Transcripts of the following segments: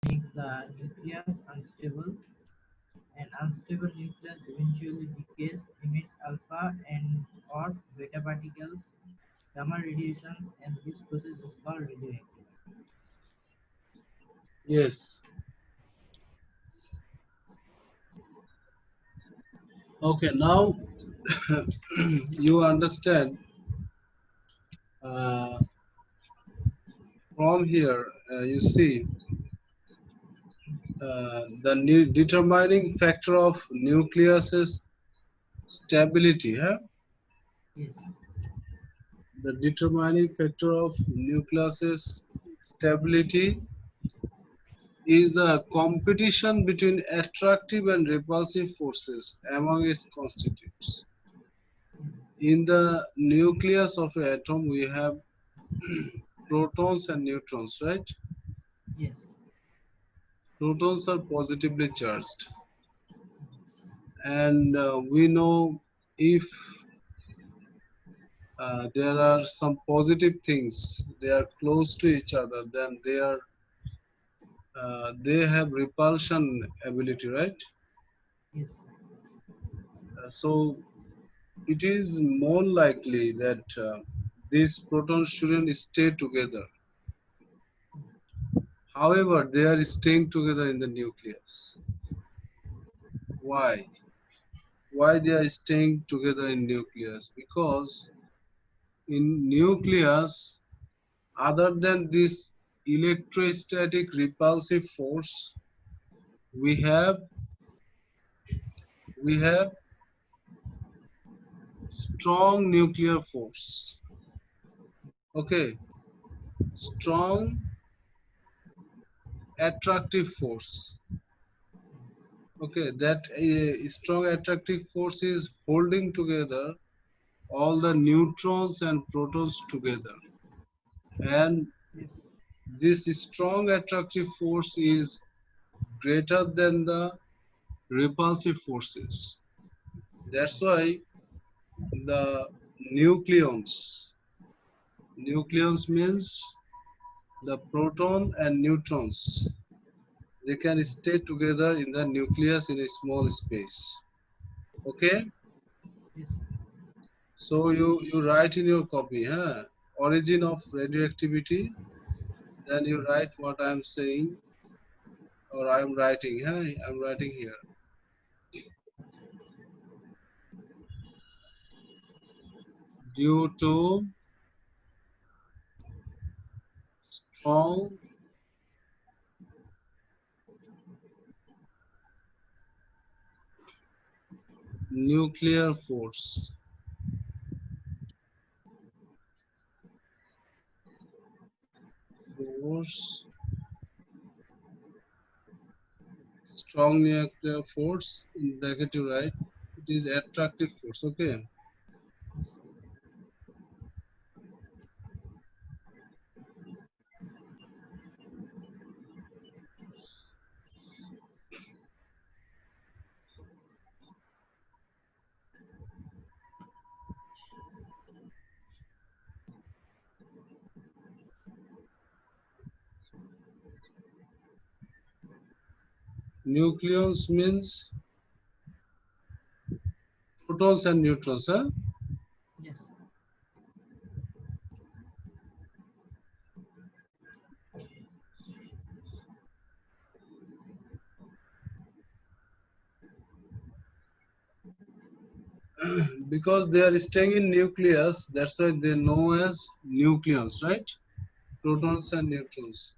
make the nucleus unstable. An unstable nucleus eventually decays, emits alpha and or beta particles, gamma radiations, and this process is called radioactivity. Yes. Okay, now you understand uh, from here, you see the new determining factor of nucleus's stability. Huh? Yes. The determining factor of nucleus's stability is the competition between attractive and repulsive forces among its constituents. In the nucleus of an atom, we have protons and neutrons, right? Yes. Protons are positively charged, and we know if there are some positive things, they are close to each other, then they have repulsion ability, right? Yes. So it is more likely that these protons shouldn't stay together. However, they are staying together in the nucleus. Why? Why they are staying together in nucleus? Because in nucleus, other than this electrostatic repulsive force, we have we have strong nuclear force. Okay, strong attractive force. Okay, that strong attractive force is holding together all the neutrons and protons together, and Yes. this strong attractive force is greater than the repulsive forces. That's why the nucleons, nucleons means the proton and neutrons, they can stay together in the nucleus in a small space. Okay, Yes. so you write in your copy, huh? Origin of radioactivity, then you write what I'm saying, or I'm writing, huh? I'm writing here. Due to strong nuclear force, force, strong nuclear force, in bracket you write, it is attractive force, okay? Yes. Nucleons means protons and neutrons, huh? Yes. Because they are staying in nucleus, that's why they know as nucleons, right? Yes. Protons and neutrons.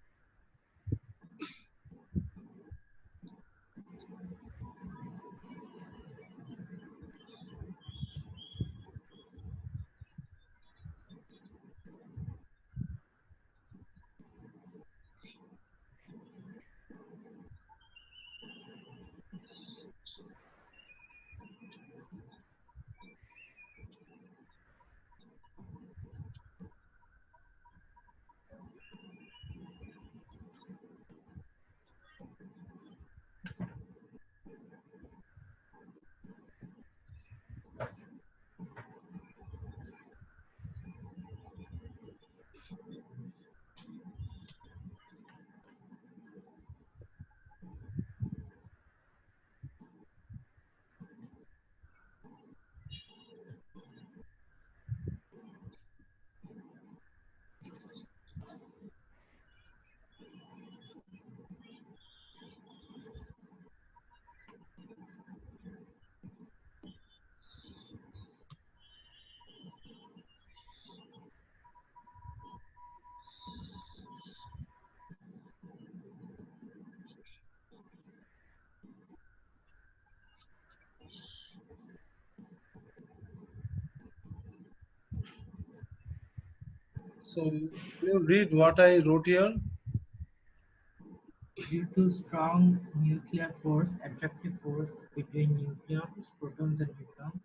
So you read what I wrote here. Due to strong nuclear force, attractive force between nucleons, protons and neutrons,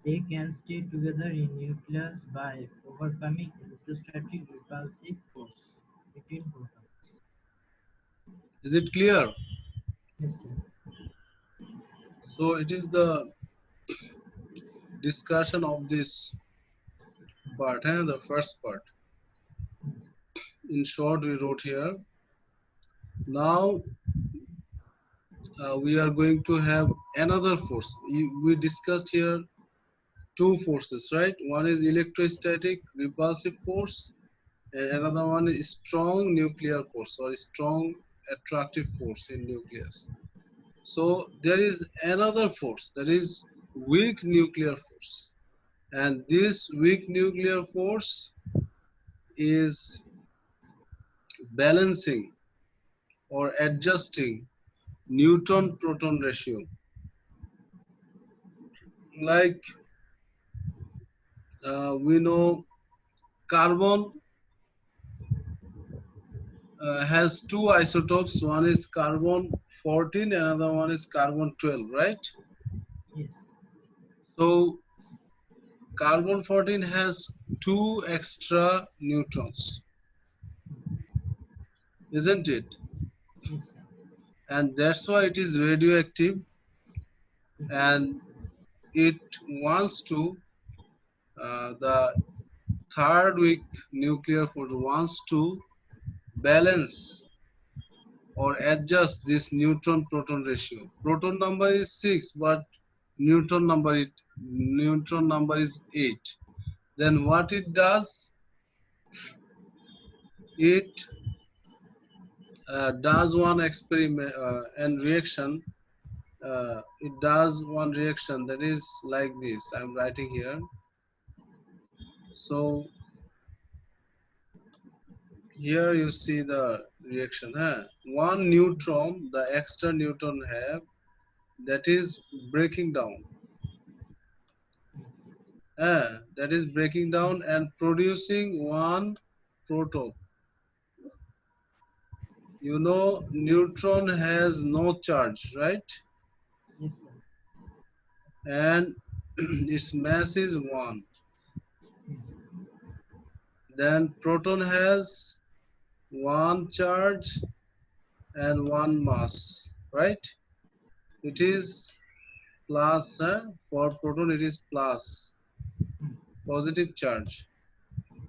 they can stay together in nucleus by overcoming electrostatic repulsive force between protons. Is it clear? Yes, sir. So it is the discussion of this part, the first part. In short, we wrote here. Now we are going to have another force. We discussed here two forces, right? One is electrostatic repulsive force, and another one is strong nuclear force or strong attractive force in nucleus. So there is another force, that is weak nuclear force, and this weak nuclear force is balancing or adjusting neutron proton ratio. Like we know carbon has two isotopes. One is carbon 14, another one is carbon 12, right? Yes. So carbon 14 has two extra neutrons, isn't it? Yes, sir. And that's why it is radioactive, and it wants to, the third weak nuclear force wants to balance or adjust this neutron proton ratio. Proton number is 6, but neutron number is 8. Then what it does, it does one experiment and reaction. It does one reaction that is like this. I'm writing here. So here you see the reaction. One neutron, the extra neutron have, that is breaking down. Yes. That is breaking down and producing one proton. You know, neutron has no charge, right? Yes, sir. And its mass is 1. Then proton has one charge and one mass, right? It is plus, for proton it is plus, positive charge.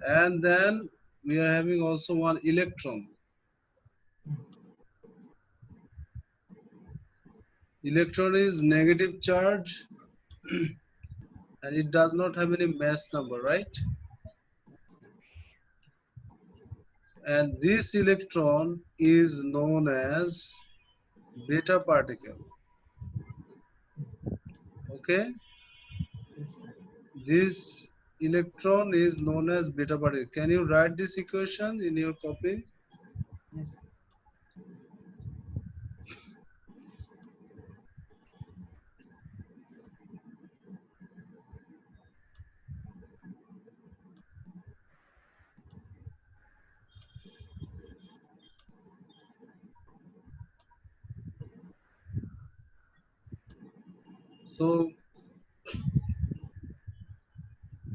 And then we are having also one electron. Electron is negative charge and it does not have any mass number, right? And this electron is known as beta particle. Okay, Yes, sir. this electron is known as beta particle. Can you write this equation in your copy? Yes, sir. So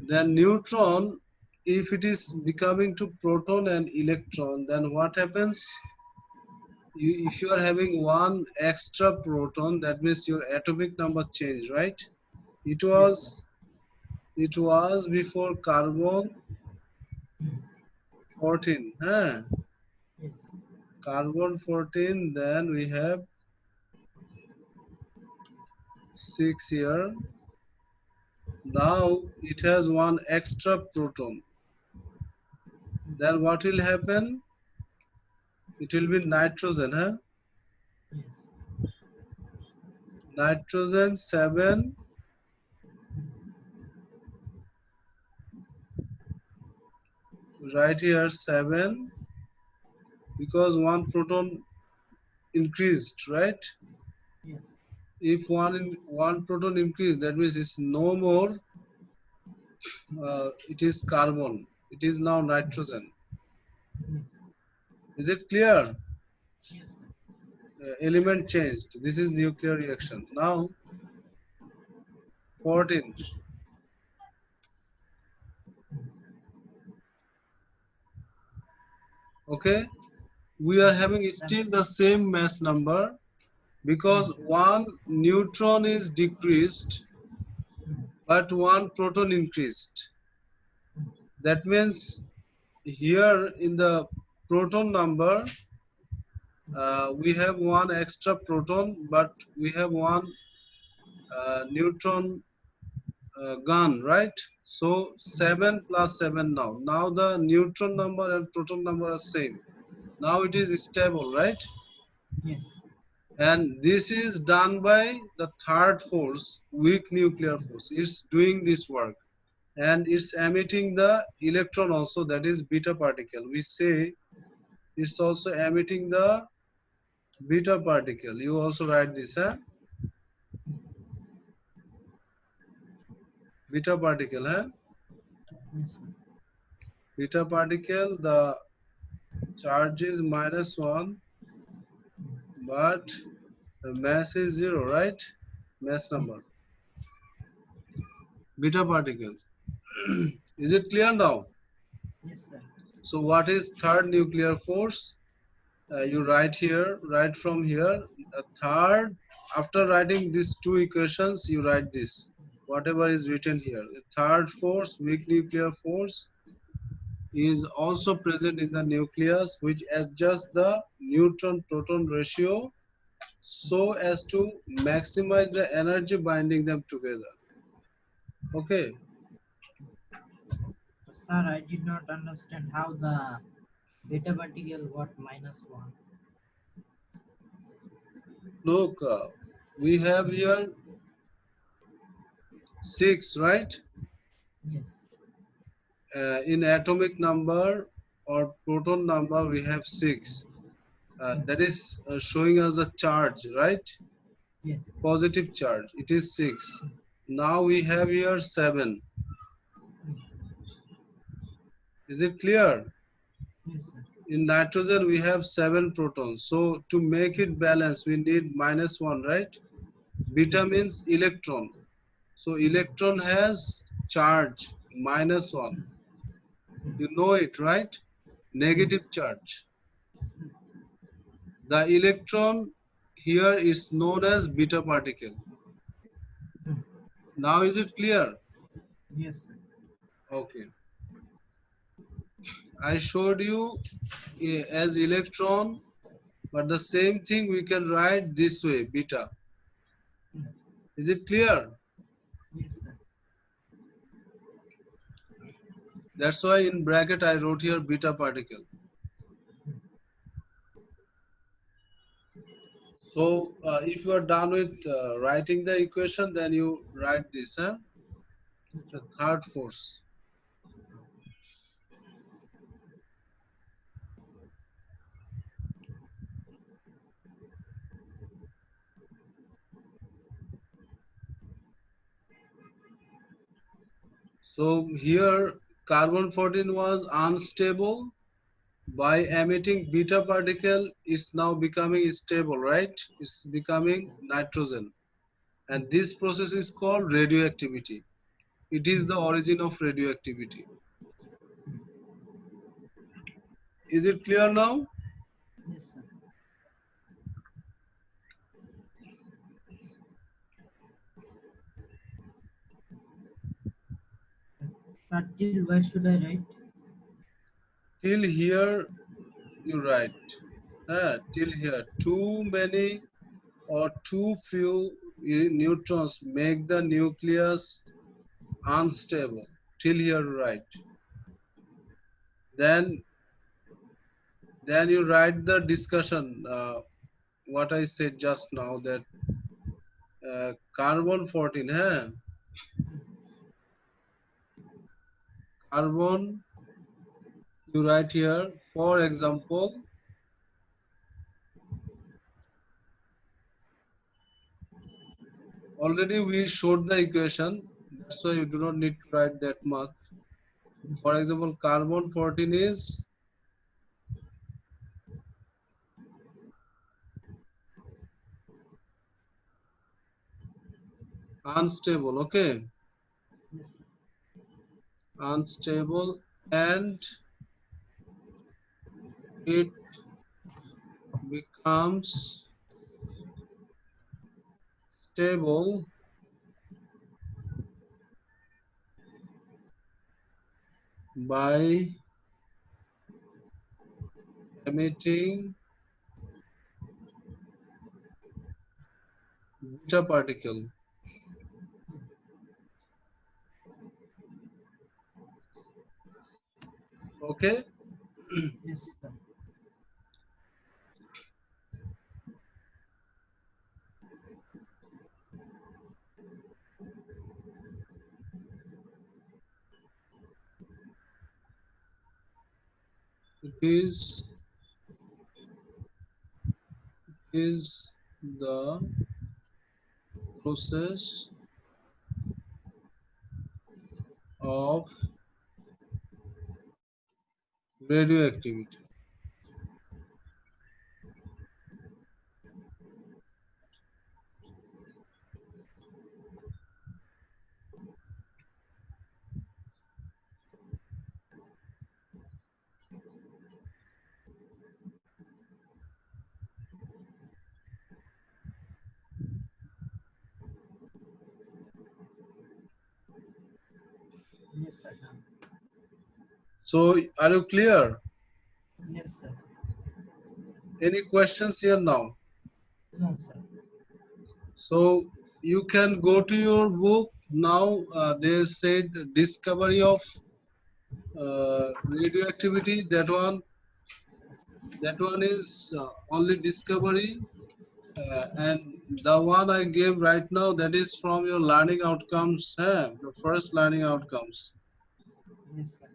then neutron, if it is becoming to proton and electron, then what happens? If you are having one extra proton, that means your atomic number change, right? It Yes, sir. was it was before carbon 14, Yes. carbon 14, then we have 6 here. Now it has one extra proton. Then what will happen? It will be nitrogen, Yes. nitrogen 7, right here 7, because one proton increased, right? Yes. If one proton increased, that means it's no more, it is carbon. It is now nitrogen. Yes. Is it clear? Yes, sir. Element changed. This is nuclear reaction. Now 14. Okay, we are having still the same mass number because one neutron is decreased but one proton increased. That means here in the proton number we have one extra proton but we have one neutron gone, right? So 7 plus 7 now. Now the neutron number and proton number are same. Now it is stable, right? Yes. And this is done by the third force, weak nuclear force. It's doing this work and it's emitting the electron also, that is beta particle. We say it's also emitting the beta particle. You also write this, huh? Beta particle, huh? Yes, sir. Beta particle, the charge is -1, but the mass is 0, right? Mass Yes. number. Beta particle. Is it clear now? Yes, sir. So what is third nuclear force? You write here, write from here. The third, after writing these two equations, you write this. Whatever is written here. The third force, weak nuclear force, is also present in the nucleus, which adjusts the neutron-proton ratio so as to maximize the energy binding them together. Okay. Sir, I did not understand how the beta particle got -1. Look, we have here 6, right? Yes. In atomic number or proton number, we have 6. That is showing us the charge, right? Yes. Positive charge. It is 6. Now we have here 7. Is it clear? Yes, sir. In nitrogen, we have 7 protons. So to make it balance, we need -1, right? Beta Yes. means electron. So electron has charge -1. You know it, right? Yes. Negative charge. The electron here is known as beta particle. Now is it clear? Yes, sir. Okay. I showed you as electron, but the same thing we can write this way, beta. Is it clear? Yes, sir. That's why in bracket I wrote here beta particle. So if you are done with writing the equation, then you write this, huh? The third force. So here carbon-14 was unstable. By emitting beta particle, it's now becoming stable, right? It's Yes, becoming sir. nitrogen. And this process is called radioactivity. It is the origin of radioactivity. Is it clear now? Yes, sir. Sir, till where should I write? Till here you write. Till here, too many or too few neutrons make the nucleus unstable. Till here you write. Then you write the discussion. What I said just now, that carbon 14, huh? Carbon, you write here, for example, already we showed the equation, that's why you do not need to write that much. For example, carbon 14 is unstable, okay? Yes, sir. Unstable, and it becomes stable by emitting beta particle, okay? Yes, sir. It is the process of radioactivity. Yes, sir. So, are you clear? Yes, sir. Any questions here now? No, sir. So, you can go to your book now. They said discovery of radioactivity. That one is only discovery, and the one I gave right now, that is from your learning outcomes, the first learning outcomes. Yes, sir.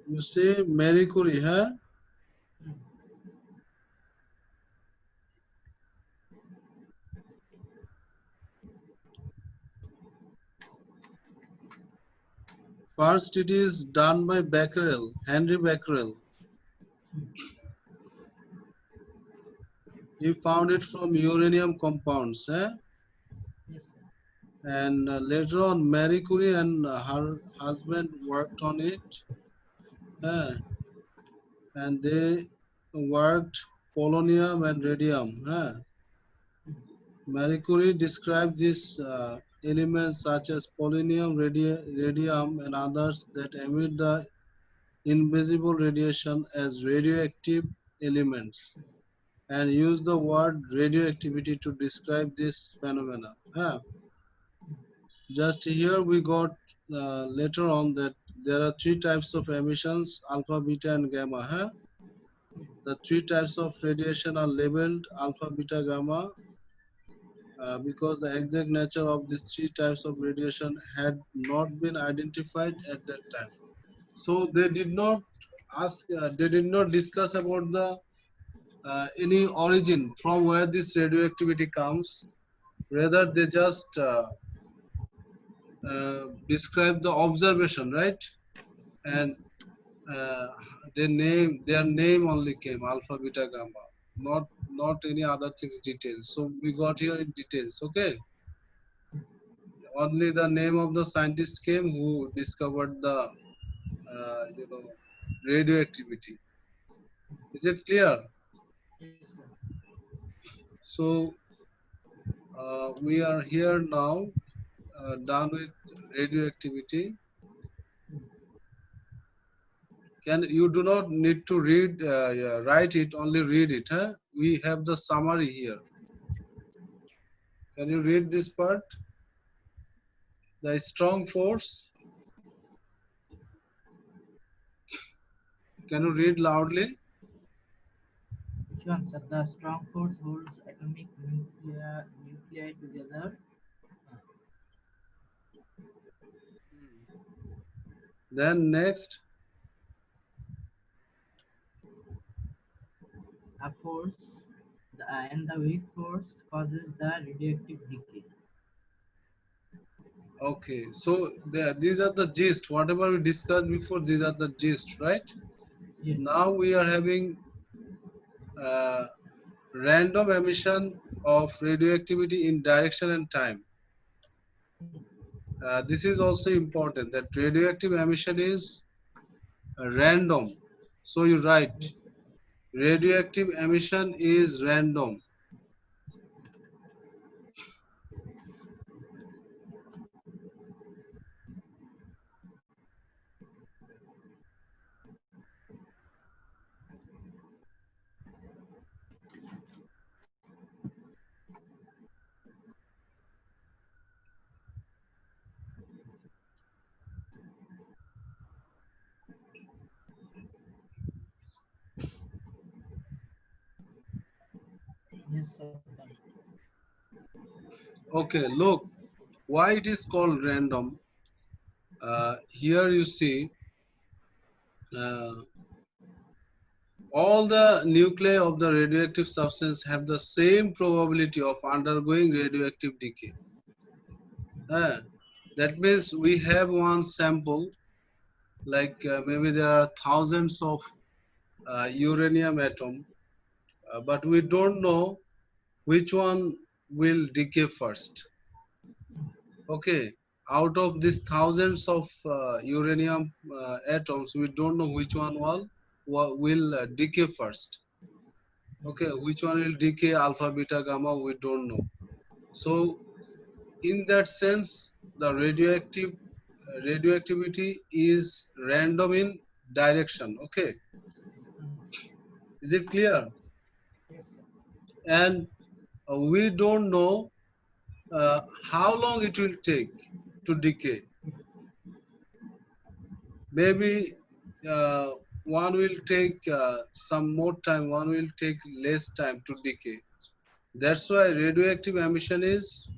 You see Marie Curie, Mm. first it is done by Becquerel, Henry Becquerel. He found it from uranium compounds, Yes, sir. and later on Marie Curie and her husband worked on it, uh, and they worked polonium and radium. Marie Curie described these elements such as polonium, radium, and others that emit the invisible radiation as radioactive elements, and used the word radioactivity to describe this phenomena. Just here we got later on that there are three types of emissions: alpha, beta, and gamma. The three types of radiation are labeled alpha, beta, gamma, because the exact nature of these three types of radiation had not been identified at that time. So they did not they did not discuss about the any origin from where this radioactivity comes. Rather, they just describe the observation, right? Yes, And sir. uh, their name only came alpha, beta, gamma, not any other things details. So we got here in details. Okay, only the name of the scientist came who discovered the radioactivity. Is it clear? Yes, sir. So we are here now, done with radioactivity. Can you do not need to read, yeah, write it, only read it. We have the summary here. Can you read this part? The strong force. Can you read loudly? Which one, sir? The strong force holds atomic nuclei together. Uh, Then next, a force, and the weak force causes the radioactive decay. Okay, so these are the gist. Whatever we discussed before, these are the gist, right? Yes. Now we are having uh, random emission of radioactivity in direction and time. This is also important that radioactive emission is random. So you write Yes. radioactive emission is random. Yes, sir. Okay, look, why it is called random. Here you see uh, all the nuclei of the radioactive substance have the same probability of undergoing radioactive decay. Uh, that means we have one sample, like maybe there are thousands of uranium atom, but we don't know which one will decay first. Okay, out of these thousands of uranium atoms, we don't know which one will decay first. Okay, which one will decay alpha, beta, gamma, we don't know. So in that sense, the radioactivity is random in direction. Okay, is it clear? Yes, sir. And we don't know uh, how long it will take to decay. Maybe uh, one will take some more time, one will take less time to decay. That's why radioactive emission is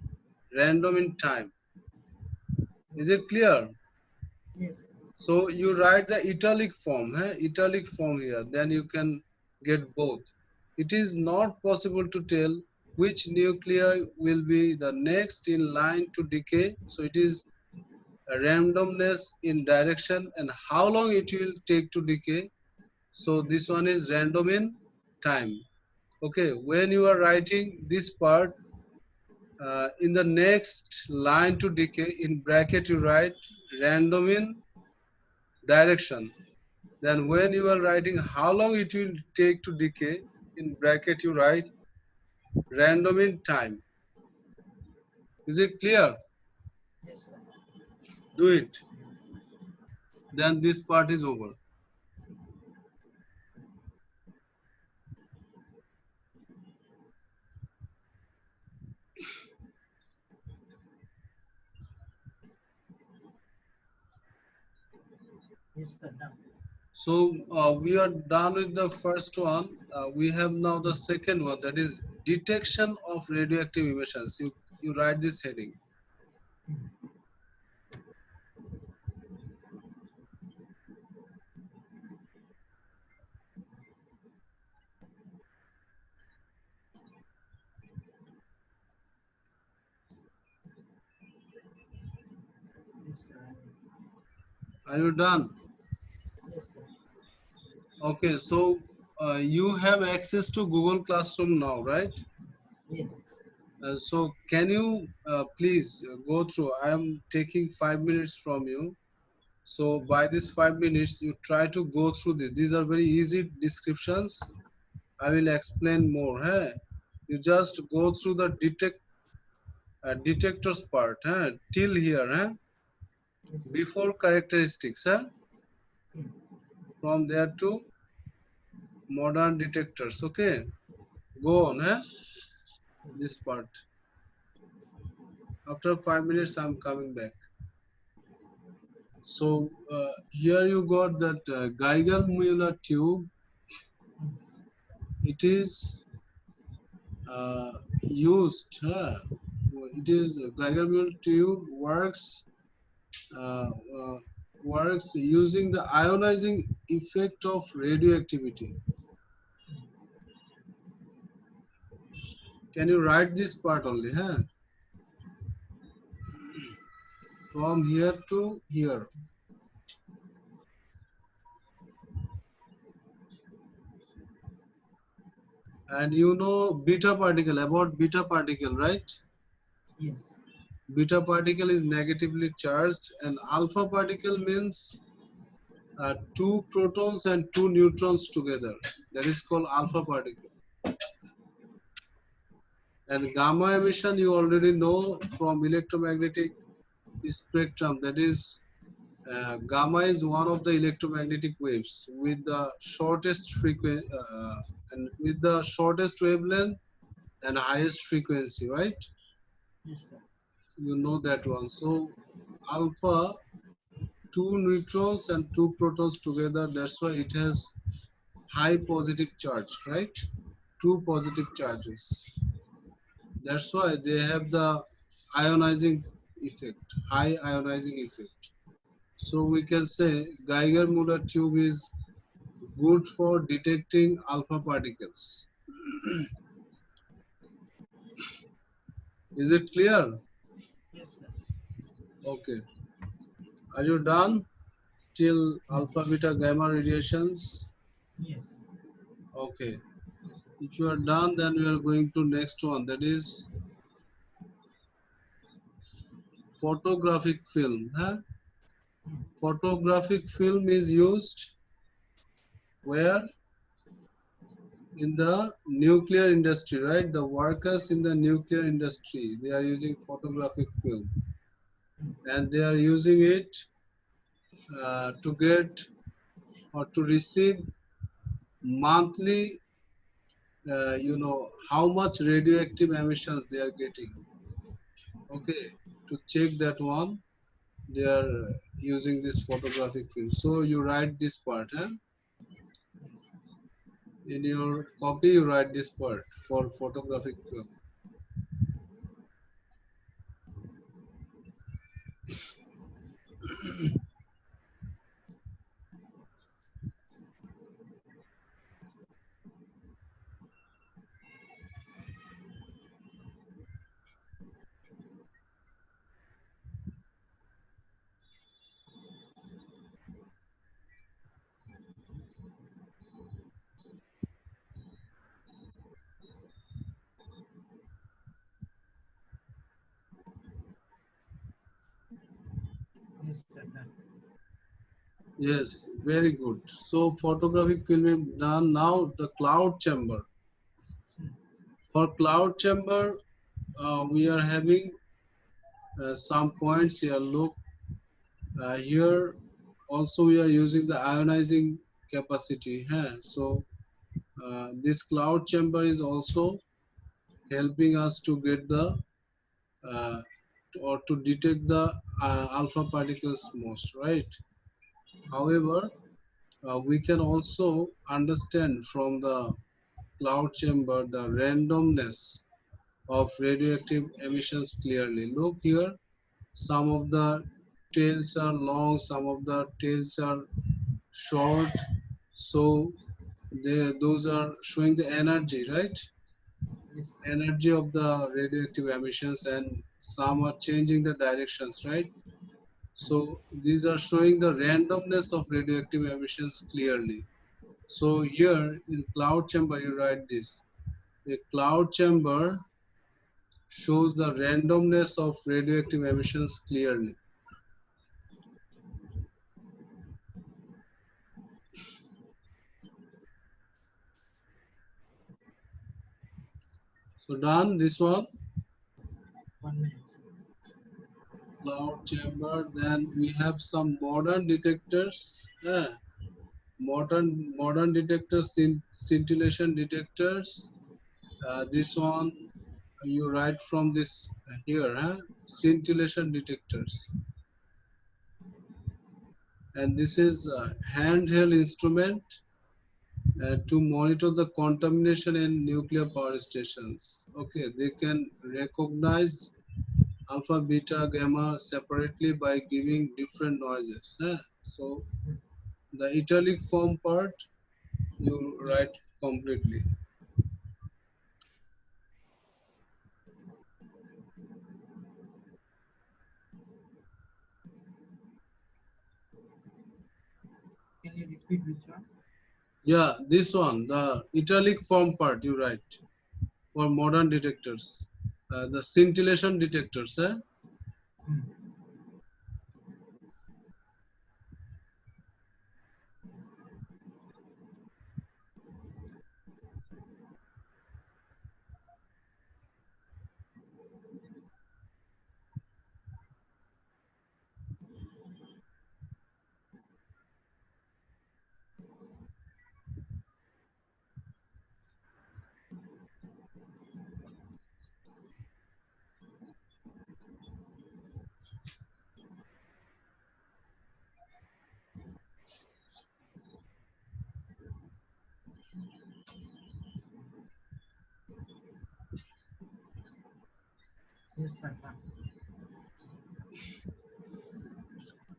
random in time. Is it clear? Yes. So you write the italic form, italic form here, then you can get both. It is not possible to tell which nuclei will be the next in line to decay. So it is a randomness in direction and how long it will take to decay. So this one is random in time. Okay, when you are writing this part, in the next line to decay, in bracket you write random in direction. Then when you are writing how long it will take to decay, in bracket you write random in time. Is it clear? Yes, sir. Do it. Then this part is over. Yes, sir. Done. So we are done with the first one. We have now the second one, that is detection of radioactive emissions. You write this heading. Yes, sir. Are you done? Yes, sir. Okay, so you have access to Google Classroom now, right? Yes. So can you please go through? I am taking 5 minutes from you. So by this 5 minutes, you try to go through this. These are very easy descriptions. I will explain more. Hey? You just go through the detectors part till here. Yes, sir. Before characteristics. From there to modern detectors. Okay. Go on. This part. After 5 minutes, I'm coming back. So here you got that Geiger-Müller tube. It is used. It is Geiger-Müller tube uh, uh, works using the ionizing effect of radioactivity. Can you write this part only, huh? From here to here. And you know beta particle, about beta particle, right? Yes. Beta particle is negatively charged, and alpha particle means two protons and two neutrons together. That is called alpha particle. And gamma emission you already know from electromagnetic spectrum. That is, gamma is one of the electromagnetic waves with the shortest frequency and with the shortest wavelength and highest frequency, right? Yes, sir. You know that one. So alpha, two neutrons and two protons together. That's why it has high positive charge, right? Two positive charges. That's why they have the ionizing effect, high ionizing effect. So we can say Geiger-Müller tube is good for detecting alpha particles. Is it clear? Yes, sir. Okay. Are you done till Yes. alpha, beta, gamma radiations? Yes. Okay. If you are done, then we are going to next one. That is photographic film. Huh? Photographic film is used where in the nuclear industry, right? The workers in the nuclear industry, they are using photographic film, and they are using it to get or to receive monthly, how much radioactive emissions they are getting. Okay, to check that one, they are using this photographic film. So you write this part, huh? In your copy, you write this part for photographic film. Yes, sir. Done. Yes, very good. So photographic film is done. Now the cloud chamber. For cloud chamber, we are having some points here. Look, here also we are using the ionizing capacity. Huh? So this cloud chamber is also helping us to get the uh, or to detect the alpha particles most, right? However, we can also understand from the cloud chamber the randomness of radioactive emissions clearly. Look here, some of the tails are long, some of the tails are short. So those are showing the energy, right? Yes, sir. Energy of the radioactive emissions, and some are changing the directions, right? Yes. So these are showing the randomness of radioactive emissions clearly. So here in cloud chamber, you write this. A cloud chamber shows the randomness of radioactive emissions clearly. So done this one, 1 minute, sir. cloud chamber. Then we have some modern detectors. Modern detectors, scintillation detectors. This one you write from this here, scintillation detectors. And this is a handheld instrument to monitor the contamination in nuclear power stations. Okay, they can recognize alpha, beta, gamma separately by giving different noises. So the italic form part you write completely. Can you repeat which one? Yeah, this one, the italic form part you write for modern detectors. The scintillation detectors, eh? Hmm. Yes, sir.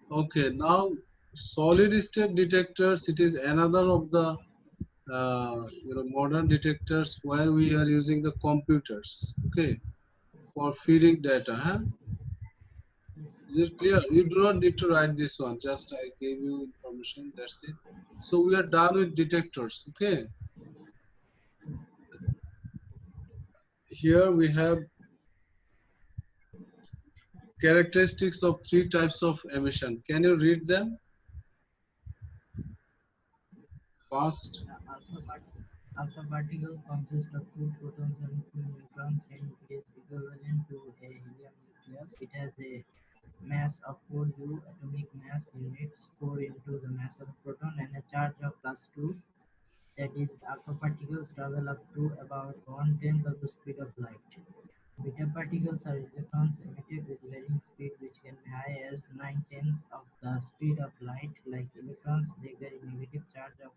Okay, now solid state detectors, it is another of the modern detectors where we are using the computers, okay, for feeding data, huh? Yes. Is it clear? You do not need to write this one, just I gave you information, that's it. So we are done with detectors, okay. Here we have characteristics of three types of emission. Can you read them? First, Alpha particle consists of two protons and two neutrons and it is equivalent to a helium nucleus. It has a mass of 4U atomic mass units, 4 into the mass of proton and a charge of plus 2. That is, alpha particles travel up to about 1/10 of the speed of light. Beta particles are electrons emitted with varying speed which can be high as 9/10 of the speed of light. Like electrons, they carry negative charge of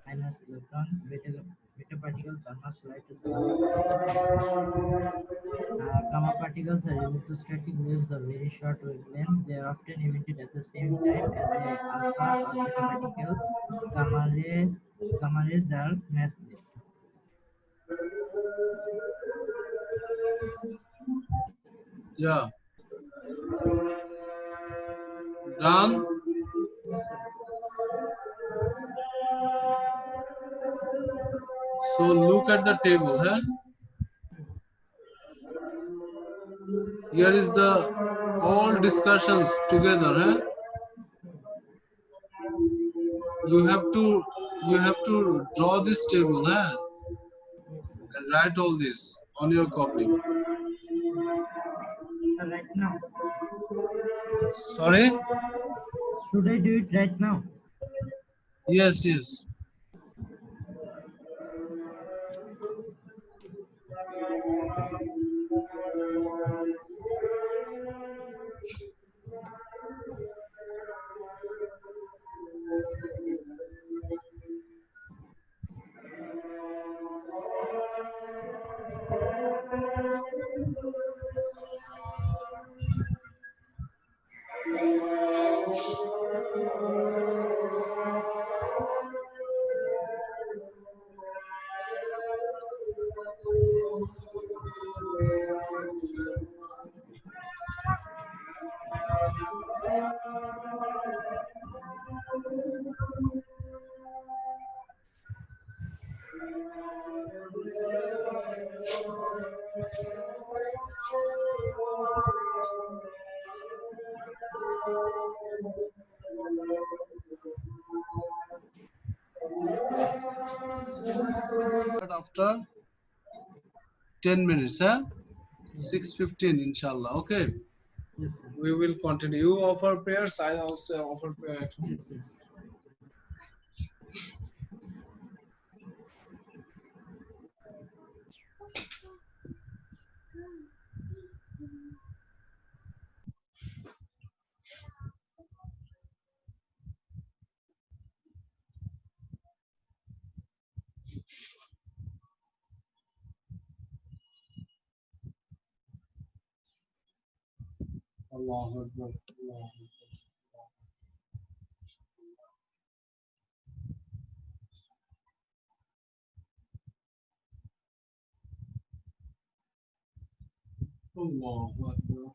minus electron. Beta particles are much lighter than alpha particles. Gamma particles are electrostatic waves of very short wavelength. They are often emitted at the same time as a alpha or beta particles. Gamma rays, gamma rays are massless. yeah, done. Yes, sir. So look at the table, huh? Here is the all discussions together, huh? You have to draw this table, huh? Yes, sir. And write all this on your copy. Right now. Sorry? Should I do it right now? Yes, yes. But after 10 minutes, huh? Yes. 6:15, inshallah. Okay. Yes, sir. We will continue. You offer prayers, I also offer prayer at home. Yes, yes. Allahu Akbar. Allahu Akbar. Allahu Akbar.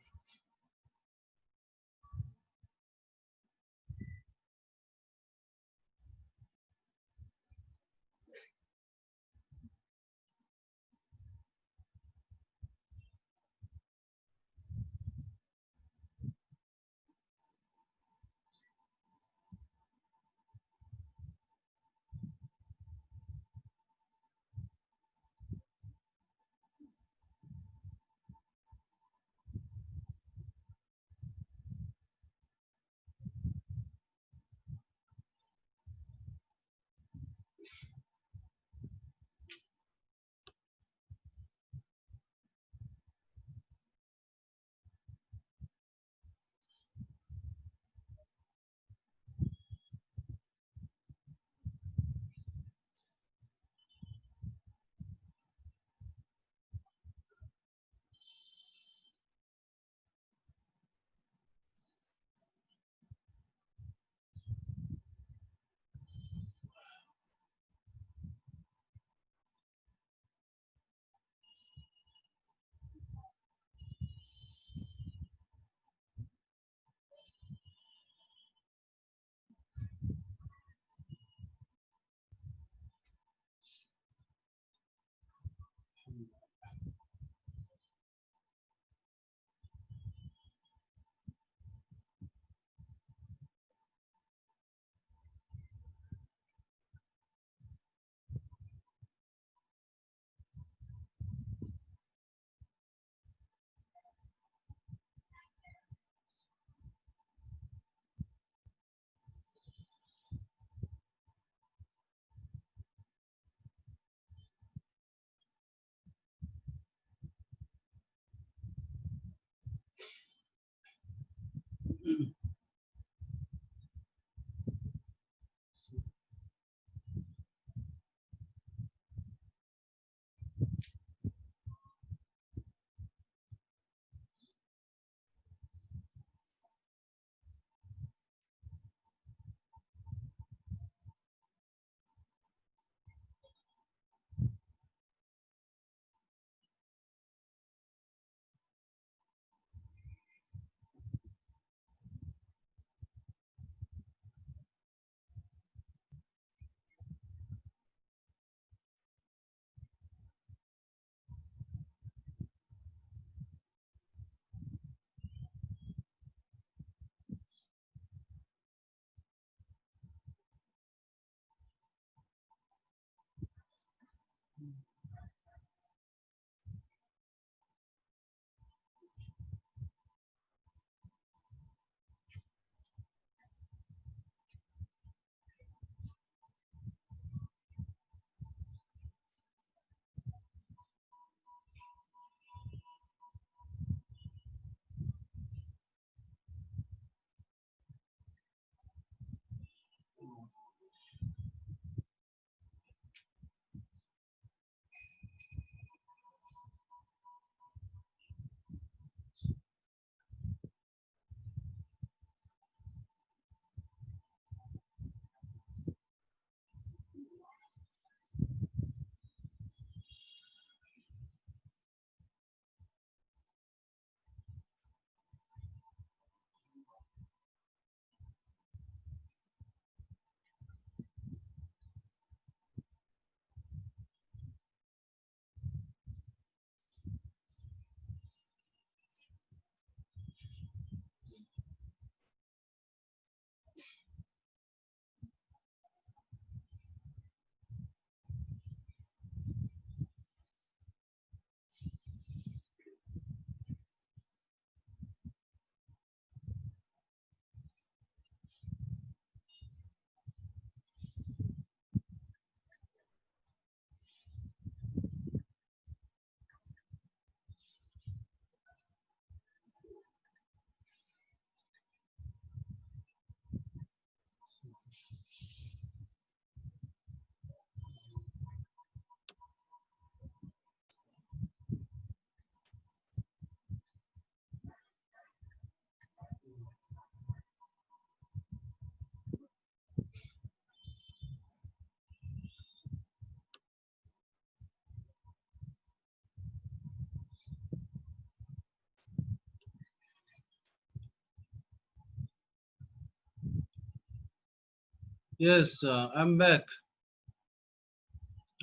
Yes, I'm back.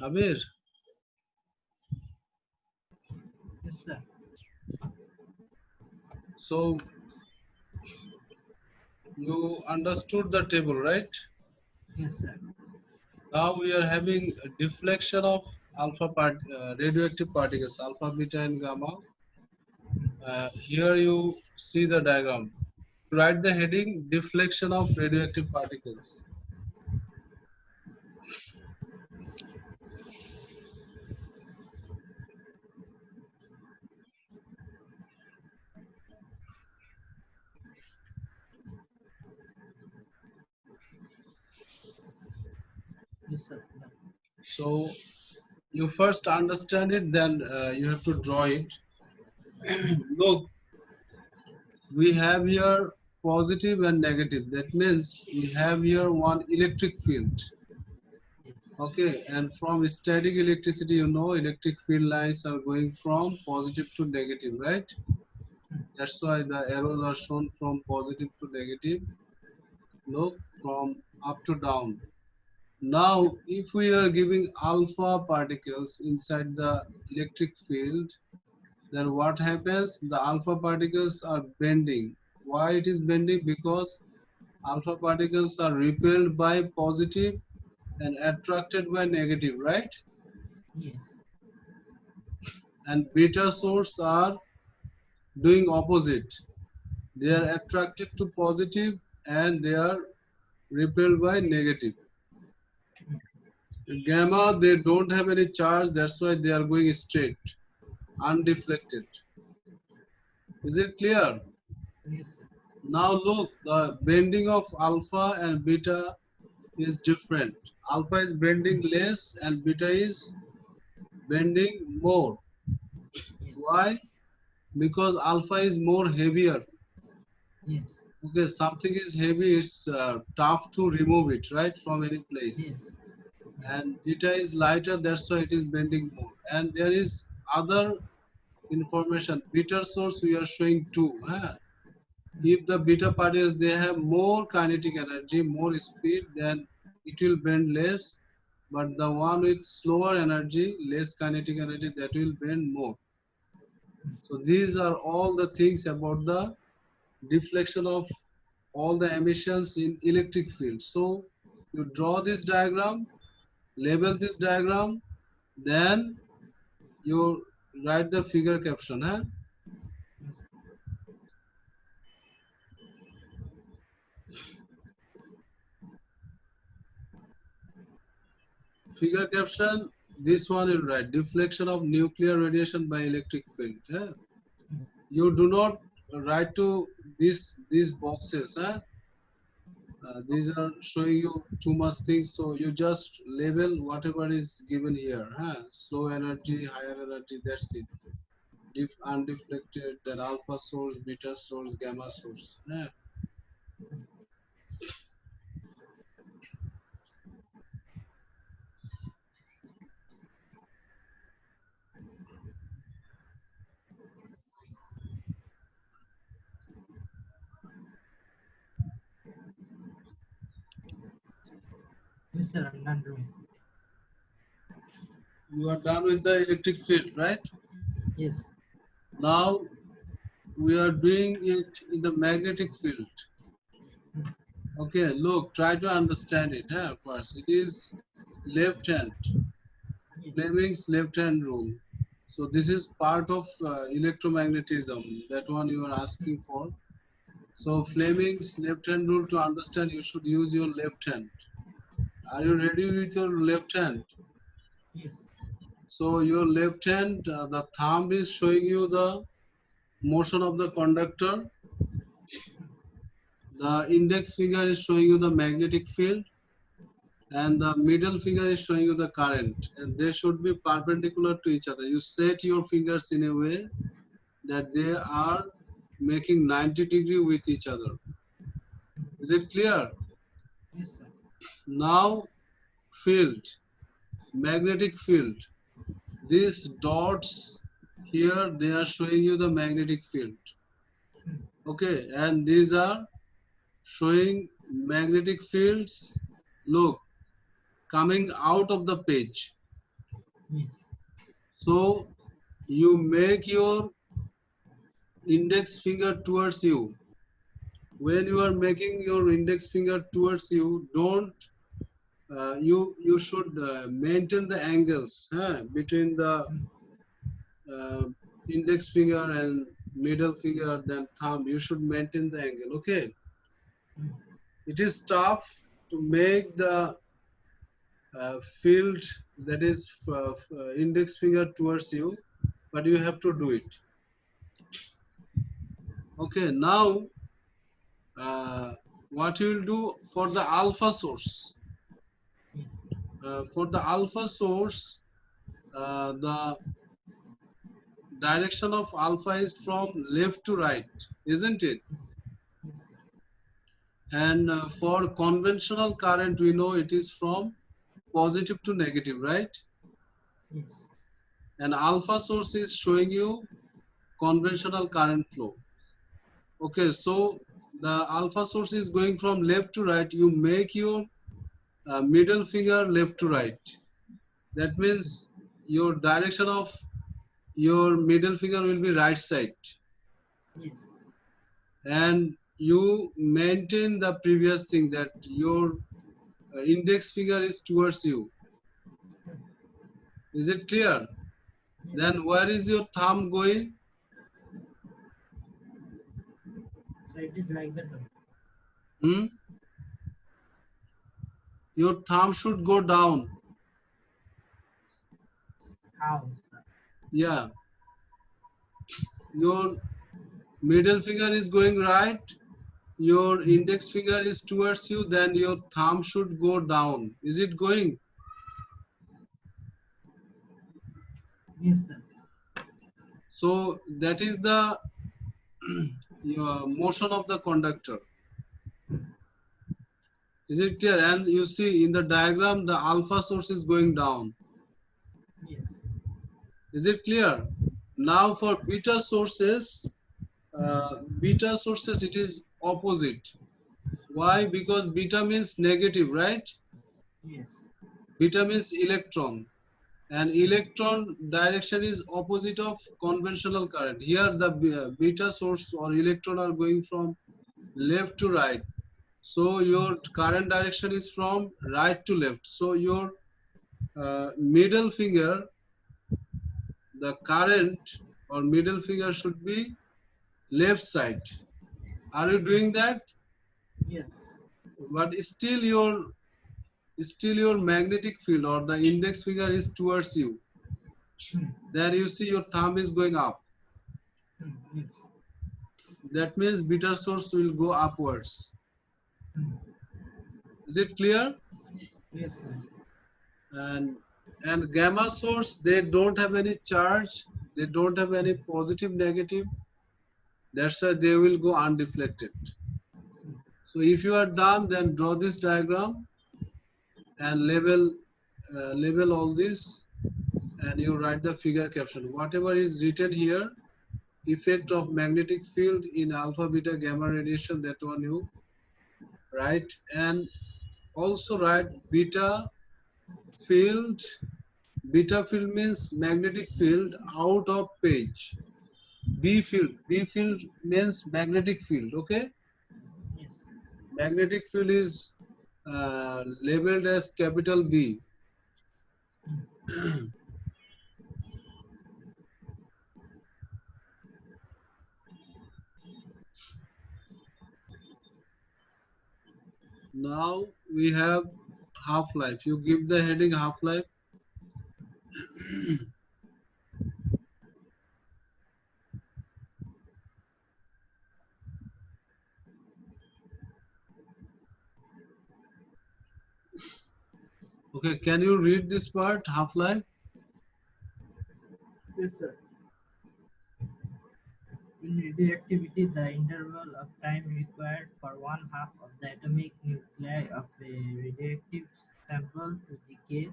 Abir, Yes, sir. so you understood the table, right? Yes, sir. Now we are having a deflection of radioactive particles, alpha, beta, and gamma. Here you see the diagram. Write the heading deflection of radioactive particles. Yes, sir. So you first understand it, then you have to draw it. Look, we have here positive and negative. That means we have here one electric field. Yes. Okay, and from static electricity, you know, electric field lines are going from positive to negative, right? That's why the arrows are shown from positive to negative. Look, from up to down. Now, if we are giving alpha particles inside the electric field, then what happens? The alpha particles are bending. Why it is bending? Because alpha particles are repelled by positive and attracted by negative, right? Yes. And beta source are doing opposite. They are attracted to positive and they are repelled by negative. Gamma, they don't have any charge, that's why they are going straight, undeflected. Is it clear? Yes, sir. Now look, the bending of alpha and beta is different. Alpha is bending less and beta is bending more. Yes. Why? Because alpha is more heavier. Yes. Okay, something is heavy, it's tough to remove it, right, from any Yes. place. Yes. And beta is lighter, that's why it is bending more. And there is other information. Beta source we are showing two. Huh? If the beta particles they have more kinetic energy, more speed, then it will bend less. But the one with slower energy, less kinetic energy, that will bend more. So these are all the things about the deflection of all the emissions in electric field. So you draw this diagram, label this diagram, then you write the figure caption. Huh? Yes. Figure caption, this one you write deflection of nuclear radiation by electric field. Huh? You do not write to these boxes. Huh? These Okay. are showing you too much things, so you just label whatever is given here. Huh? Slow energy, higher energy, that's it. Undeflected, then alpha source, beta source, gamma source. Yeah. Yes, sir. I'm not doing. You are done with the electric field, right? Yes. Now we are doing it in the magnetic field. Okay, look, try to understand it. Huh? First, it is left hand, Yes. Fleming's left hand rule. So this is part of electromagnetism. That one you are asking for. So Fleming's left hand rule, to understand, you should use your left hand. Are you Yes. ready with your left hand? Yes. So your left hand, the thumb is showing you the motion of the conductor. The index finger is showing you the magnetic field, and the middle finger is showing you the current. And they should be perpendicular to each other. You set your fingers in a way that they are making 90-degree with each other. Is it clear? Yes, sir. Now, field, magnetic field. These dots here, they are showing you the magnetic field. Okay, and these are showing magnetic fields, look, coming out of the page. Yes. So you make your index finger towards you. When you are making your index finger towards you, don't you should maintain the angles, huh, between the uh, index finger and middle finger, then thumb. You should maintain the angle. Okay, it is tough to make the field that is index finger towards you, but you have to do it. Okay, now what you will do for the alpha source. Yes. For the alpha source, the direction of alpha is from left to right, isn't it? Yes, sir. And for conventional current, we know it is from positive to negative, right? Yes. And alpha source is showing you conventional current flow. Okay, so the alpha source is going from left to right. You make your middle finger left to right. That means your direction of your middle finger will be right side. Yes. And you maintain the previous thing that your index finger is towards you. Is it clear? Yes. Then where is your thumb going? So it is like that. Hmm? Your thumb should go down. How, sir? Yeah. Your middle finger is going right. your Hmm. index finger is towards you, then your thumb should go down. Is it going? Yes, sir. So that is the your motion of the conductor. Is it clear? And you see in the diagram the alpha source is going down. Yes. Is it clear? Now for beta sources it is opposite. Why? Because beta means negative, right? Yes. Beta means electron, and electron direction is opposite of conventional current. Here the beta source or electron are going from left to right. So your current direction is from right to left. So your middle finger, the current or middle finger should be left side. Are you doing that? Yes. But still your magnetic field or the index finger is towards you. Hmm. Then you see your thumb is going up. Hmm. Yes. That means beta source will go upwards. Hmm. Is it clear? Yes, sir. And gamma source, they don't have any charge. They don't have any positive negative. That's why they will go undeflected. So if you are done, then draw this diagram and label all this, and you write the figure caption. Whatever is written here, effect of magnetic field in alpha, beta, gamma radiation, that one you write, and also write field. Beta field means magnetic field out of page. B field means magnetic field. Okay, Yes. magnetic field is labeled as capital B. Hmm. Now we have half life. You give the heading half life. Okay, can you read this part, half life? Yes, sir. In radioactivity, the interval of time required for one half of the atomic nuclei of a radioactive sample to decay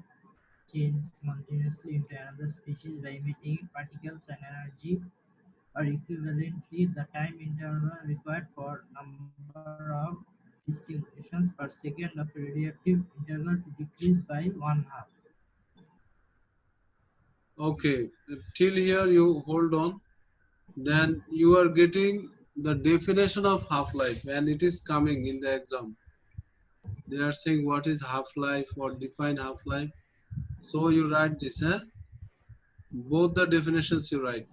change simultaneously into another species by emitting particles and energy, or equivalently, the time interval required for number of distributions per second of a radioactive interval to decrease by one half. Okay, till here you hold on. Then you are getting the definition of half life, and it is coming in the exam. They are saying what is half life or define half life. So you write this, eh? Both the definitions you write.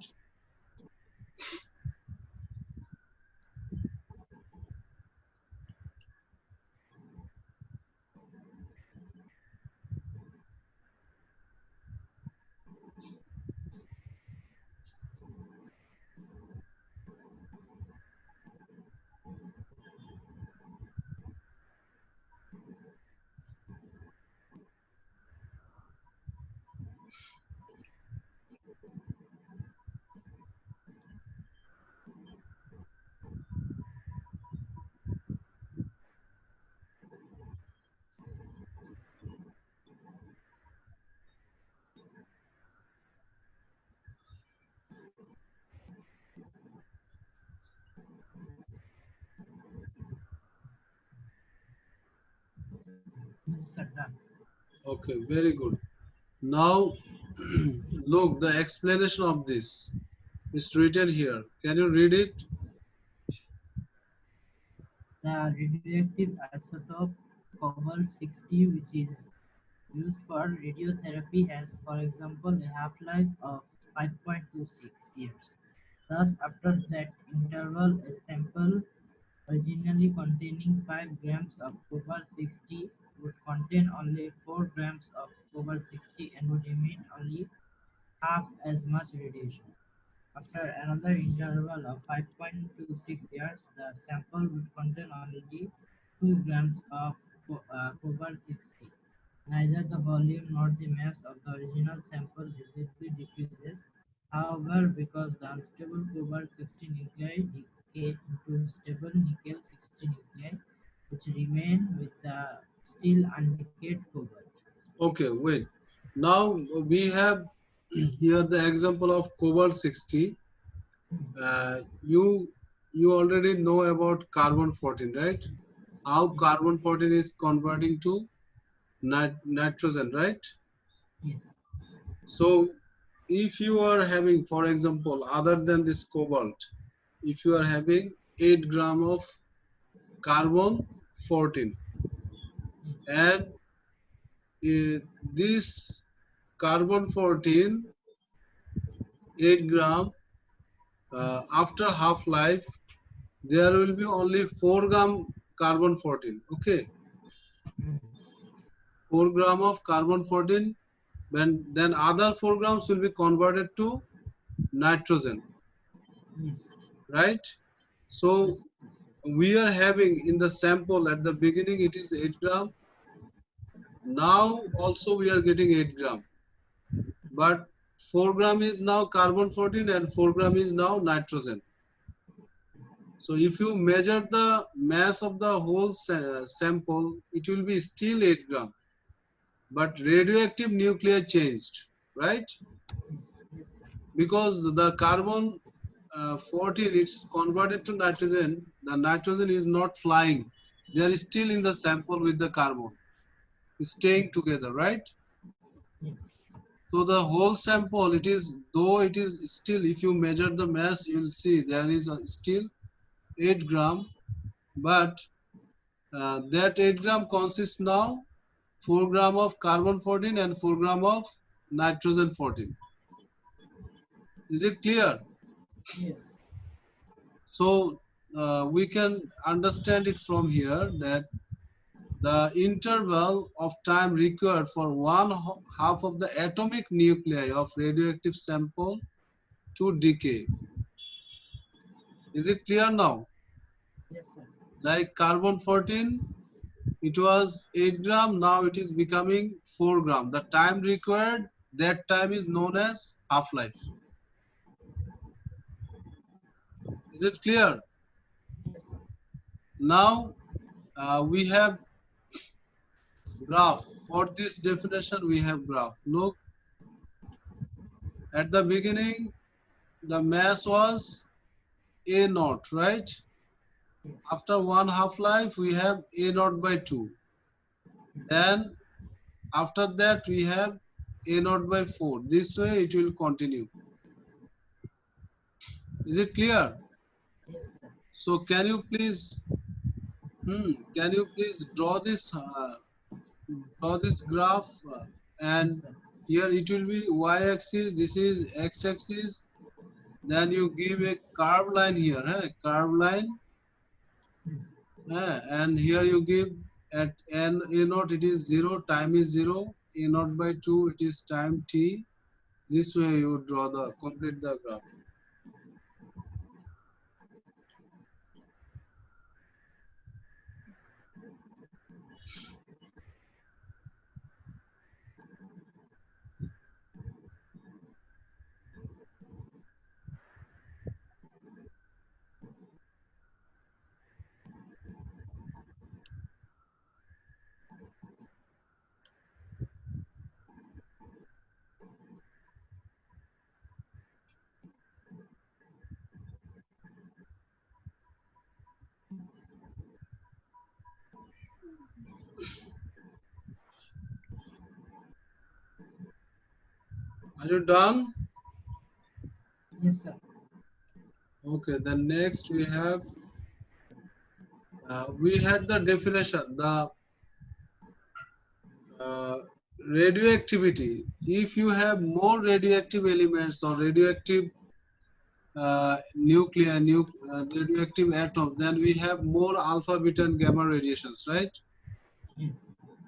Yes, sir, done. Okay, very good. Now look, the explanation of this is written here. Can you read it? The radioactive isotope cobalt-60, which is used for radiotherapy, has, for example, a half-life of 5.26 years. Thus, after that interval, a sample originally containing 5 grams of cobalt-60 would contain only 4 grams of cobalt-60 and would emit only half as much radiation. After another interval of 5.26 years, the sample would contain only 2 grams of cobalt-60. Neither the volume nor the mass of the original sample visibly decreases. However, because the unstable cobalt-60 nuclei decay into stable nickel-60 nuclei, which remain with the still undecayed cobalt. Okay, wait. Now we have here the example of cobalt 60. You already know about carbon 14, right? How Yes, carbon 14 is converting to nitrogen, right? yes, So if you are having, for example, other than this cobalt, if you are having 8 gram of carbon 14 yes, and this carbon 14 8 gram after half life there will be only 4 gram carbon 14, okay, mm, 4 gram of carbon 14, then other 4 grams will be converted to nitrogen, yes, right? So yes, we are having in the sample at the beginning it is 8 gram, now also we are getting 8 gram, but 4 gram is now carbon 14 and 4 gram is now nitrogen. So if you measure the mass of the whole sample, it will be still 8 gram, but radioactive nuclei changed, right? yes, Because the carbon 14 it's converted to nitrogen, the nitrogen is not flying. They are still in the sample with the carbon, staying together, right? yes, So the whole sample, it is though it is still, if you measure the mass, you will see there is still 8 gram, but that 8 gram consists now 4 gram of carbon 14 and 4 gram of nitrogen 14. Is it clear? yes, So we can understand it from here that the interval of time required for half of the atomic nuclei of radioactive sample to decay. Is it clear now? yes, sir. Like carbon 14, it was 8 gram, now it is becoming 4 gram. The time required, that time is known as half-life. Is it clear? Yes, sir. Now we have graph. For this definition, we have graph. Look, at the beginning, the mass was A naught, right? Yes, After one half-life, we have A naught by 2. Then after that, we have A naught by 4. This way, it will continue. Is it clear? yes, sir. So can you please draw this graph Yes, and sir. here it will be y-axis, this is x-axis, then you give a curved line here, curved line, Hmm. and here you give at n a naught it is 0, time is 0, a naught by 2 it is time t. This way you draw the complete the graph. Are you done? Yes, sir. Okay, then next we had the definition, the uh, radioactivity. If you have more radioactive elements or radioactive radioactive atom, then we have more alpha, beta, and gamma radiations, right? Yes,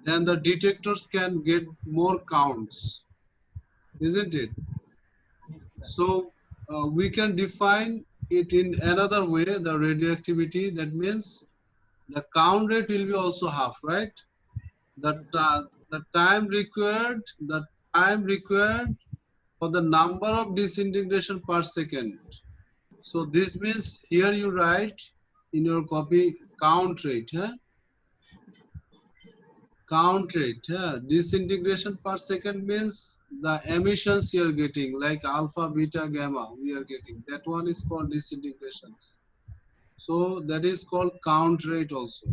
Then the detectors can get more counts, isn't it? yes, sir. So we can define it in another way, the radioactivity. That means the count rate will be also half, right? The, the the time required for the number of disintegration per second. So this means here you write in your copy count rate, huh? Count rate, huh? Disintegration per second means the emissions you are getting, like alpha, beta, gamma we are getting. That one is called disintegrations. So that is called count rate also.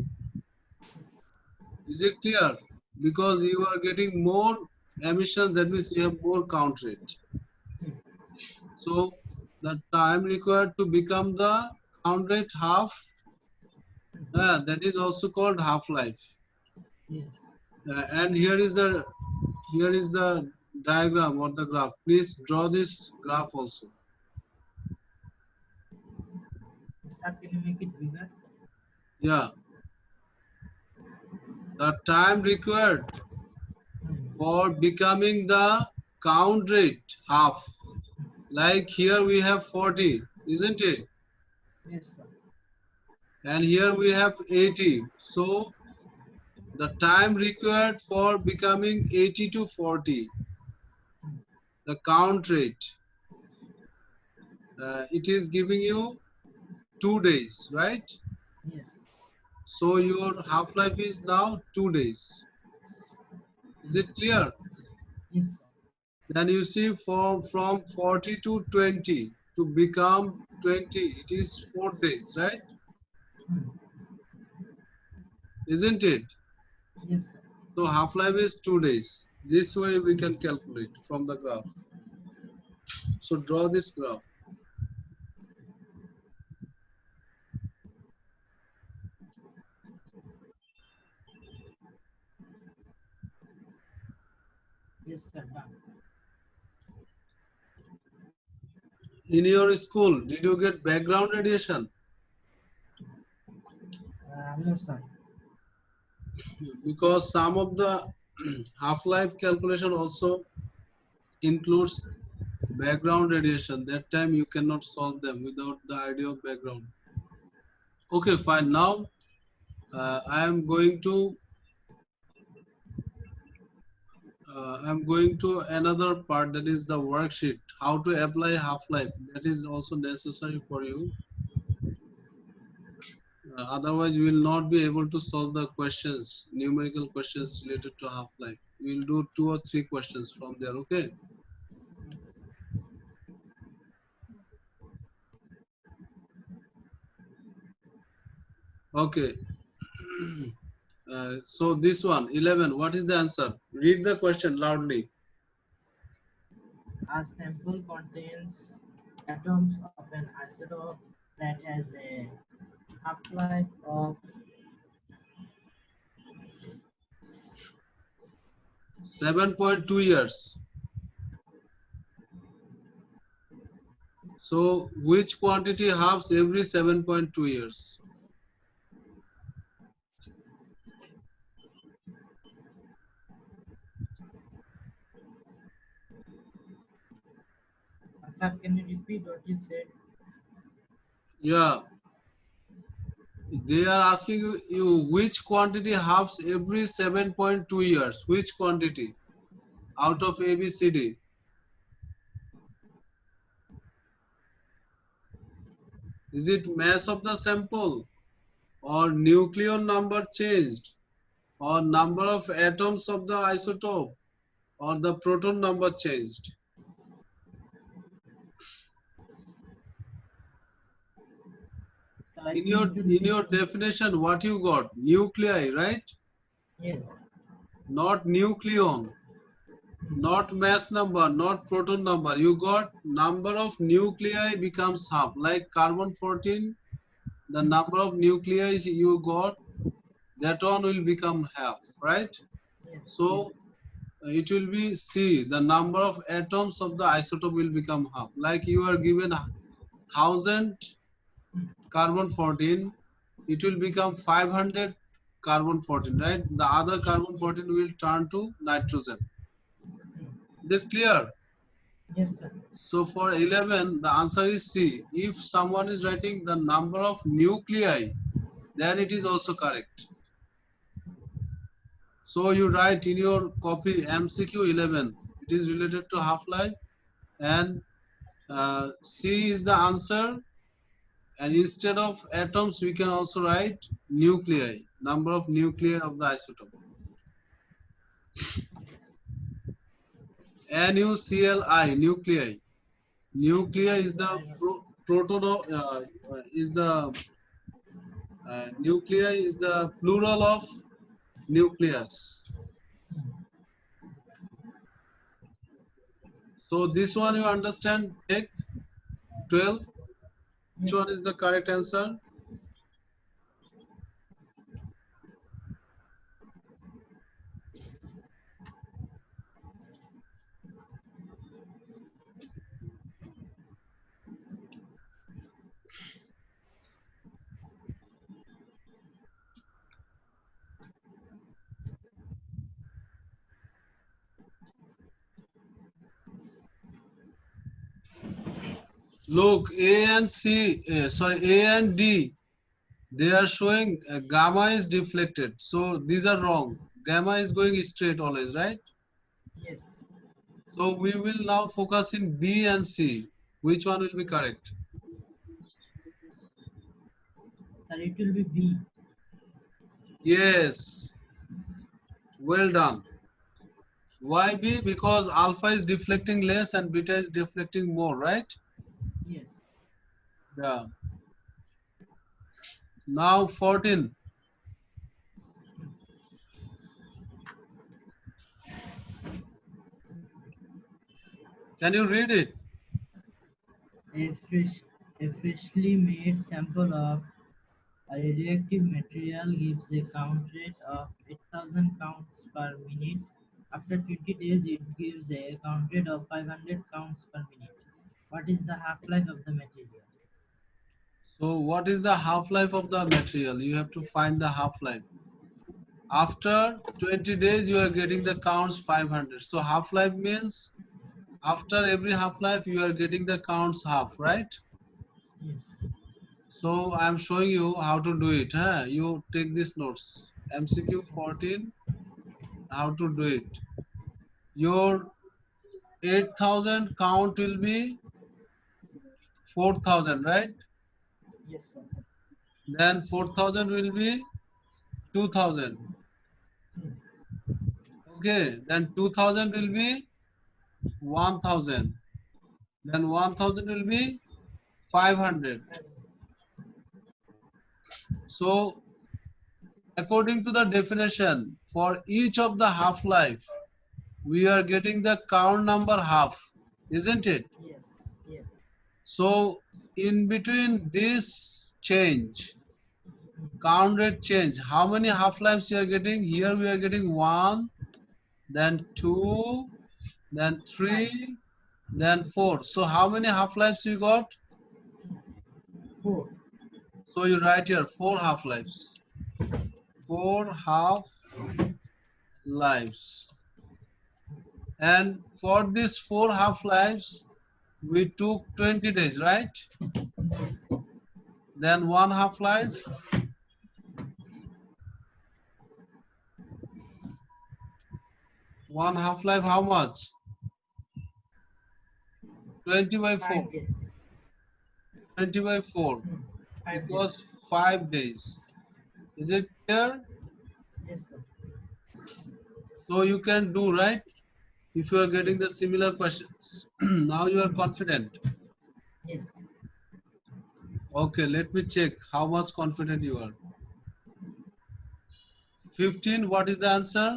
Is it clear? Because you are getting more emissions, that means you have more count rate. So the time required to become the count rate half, that is also called half-life. Yes. And here is the diagram or the graph. Please draw this graph also. Sir, can you make it bigger? Yeah. The time required for becoming the count rate half. Like here we have 40, isn't it? Yes, sir. And here we have 80. So the time required for becoming 80 to 40, the count rate, it is giving you 2 days, right? Yes. So your half-life is now 2 days. Is it clear? Yes, sir. Then you see from 40 to 20 to become 20, it is 4 days, right? Isn't it? Yes, sir. So half-life is 2 days. This way we can calculate from the graph. So draw this graph. Yes, sir. Done. In your school, did you get background radiation? No, sir. Because some of the half-life calculation also includes background radiation. That time you cannot solve them without the idea of background. Okay, fine. Now I'm going to another part, that is the worksheet. How to apply half-life. That is also necessary for you. Otherwise, you will not be able to solve the questions, numerical questions related to half-life. We will do 2 or 3 questions from there. Okay. Okay. So this one, 11. What is the answer? Read the question loudly. A sample contains atoms of an isotope that has a half-life of 7.2 years. So which quantity halves every 7.2 years? Sir, can you repeat what you said? Yeah. They are asking you which quantity halves every 7.2 years. Which quantity out of A, B, C, D? Is it mass of the sample, or nucleon number changed, or number of atoms of the isotope, or the proton number changed? Shall I In think your into in this? your definition, what you got? Nuclei, right? Yes. Not nucleon, not mass number, not proton number. You got number of nuclei becomes half. Like carbon 14, the number of nuclei you got, that one will become half, right? Yes. Yes. So it will be C, the number of atoms of the isotope will become half. Like you are given 1,000 carbon 14, it will become 500 carbon 14, right? The other carbon 14 will turn to nitrogen. Is that clear? Yes, sir. So for 11, the answer is C. If someone is writing the number of nuclei, then it is also correct. So you write in your copy MCQ 11. It is related to half-life, and C is the answer. And instead of atoms, we can also write nuclei, number of nuclei of the isotope. NuCl, nuclei. Nuclei Yes, is sir. the I know. proton is the nuclei is the plural of nucleus. So this one you understand. Take 12. Which Yes, one sir. is the correct answer? Look, A and D, they are showing gamma is deflected. So these are wrong. Gamma is going straight always, right? Yes. So we will now focus in B and C. Which one will be correct? Sir, it will be B. Yes, well done. Why B? Because alpha is deflecting less and beta is deflecting more, right? Yes. Yeah. Now 14. Can you read it? A freshly made sample of a radioactive material gives a count rate of 8,000 counts per minute. After 20 days, it gives a count rate of 500 counts per minute. What is the half-life of the material? So what is the half-life of the material? You have to find the half-life. After 20 days, you are getting the counts 500. So half-life means after every half-life, you are getting the counts half, right? Yes. So I am showing you how to do it. Huh? You take these notes. MCQ 14, how to do it. Your 8,000 count will be 4,000, right? Yes, sir. Then 4,000 will be 2,000. Okay, then 2,000 will be 1,000. Then 1,000 will be 500. So according to the definition, for each of the half-life, we are getting the count number half, isn't it? Yes. Yes. So in between this change, count rate change, how many half-lives we are getting? Here we are getting 1, then 2, then Five. 3, then 4. So how many half-lives you got? 4. So you write here 4 half-lives. 4 half-lives. And for these 4 half-lives, we took 20 days, right? Then 1 half-life, 1 half-life, how much? 20 by 4. 5 days. 20 by 4 Hmm. 5 days. equals 5 days. Is it clear? Yes, sir. So you can do, right? If you are getting Yes. the similar questions. Now you are confident. Yes. Okay, let me check how much confident you are. 15, what is the answer?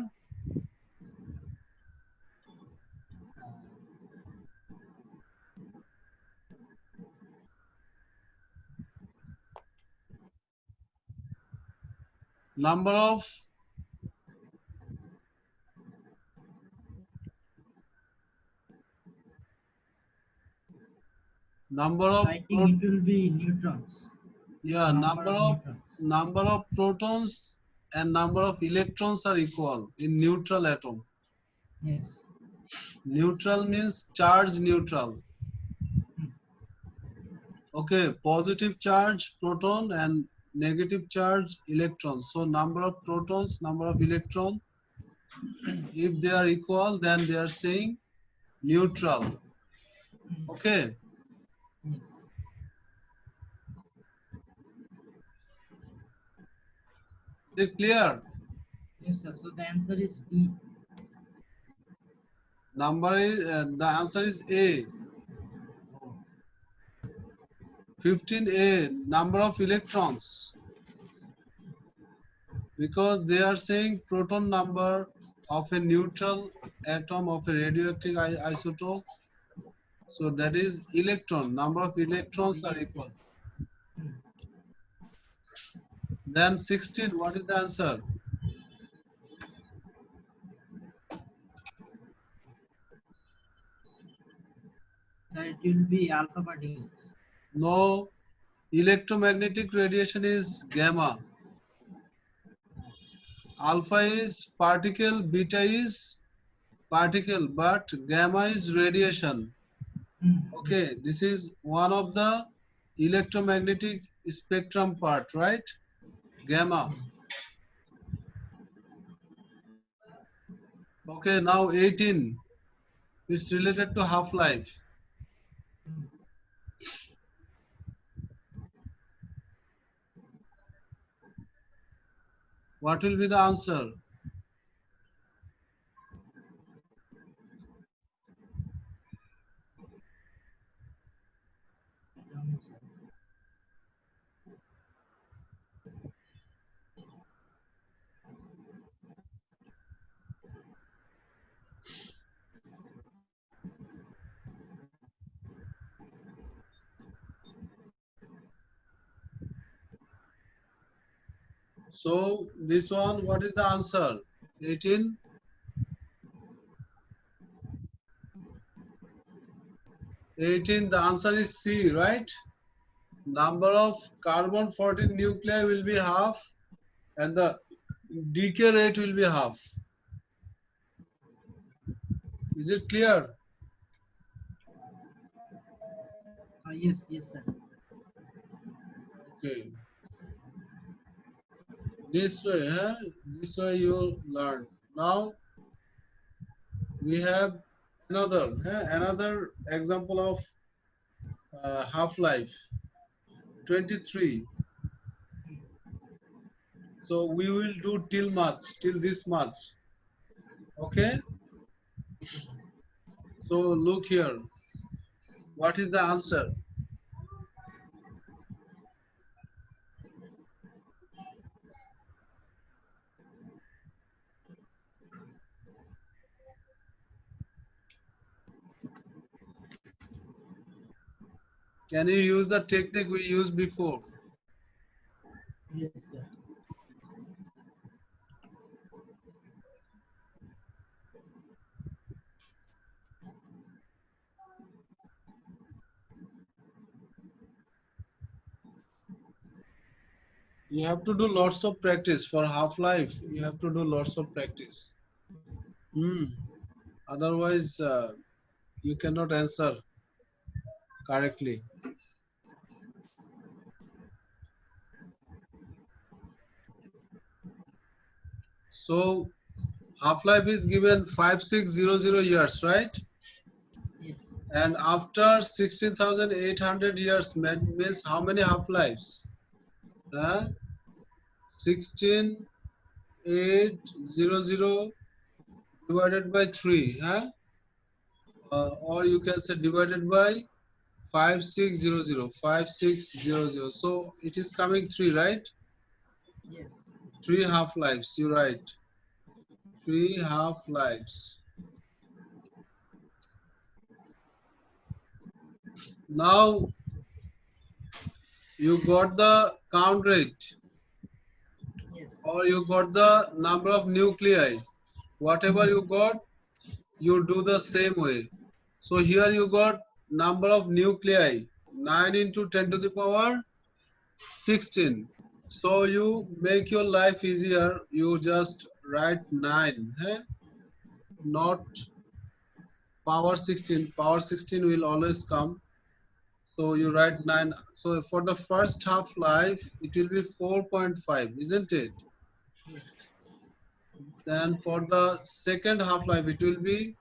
Number of I think it will be neutrons. yeah, Number of neutrons. number of protons and number of electrons are equal in neutral atom. Yes. Neutral means charge neutral. Okay, positive charge proton and negative charge electrons. So number of protons, number of electrons, if they are equal, then they are saying neutral. Okay, Yes. is it clear? Yes, sir. So the answer is B. The answer is A. 15A, number of electrons, because they are saying proton number of a neutral atom of a radioactive isotope. So that is electron, number of electrons are Yes, equal. yes. Hmm. Then 16, what is the answer? Sir, it will be alpha particles. No, electromagnetic radiation is gamma. Alpha is particle, beta is particle, but gamma is radiation. Hmm. Okay, Yes. this is one of the electromagnetic spectrum part, right? Gamma. Yes. Okay, now 18. It's related to half-life. Hmm. What will be the answer? I don't know, sir. So this one, what is the answer? 18. 18, the answer is C, right? Number of carbon-14 nuclei will be half and the decay rate will be half. Is it clear? Yes, yes, sir. Okay. This way, huh? This way you'll learn. Now we have another example of half-life. 23. So we will do till this much. Okay? So look here. What is the answer? Can you use the technique we used before? Yes, sir. You have to do lots of practice for half-life. You have to do lots of practice. Otherwise, you cannot answer correctly. So half-life is given 5600 years, right? Yes. And after 16,800 years means how many half-lives? 16,800 divided by 3, huh? Or you can say divided by 5600, 5600. So it is coming 3, right? Yes. 3 half-lives, you're right. 3 half-lives. Now you got the count rate Yes. or you got the number of nuclei. Whatever you got, you do the same way. So here you got number of nuclei, 9 into 10 to the power 16. So you make your life easier, you just write 9, eh? Not power 16. Power 16 will always come. So you write 9. So for the first half life, it will be 4.5, isn't it? Yes. Then for the second half life, it will be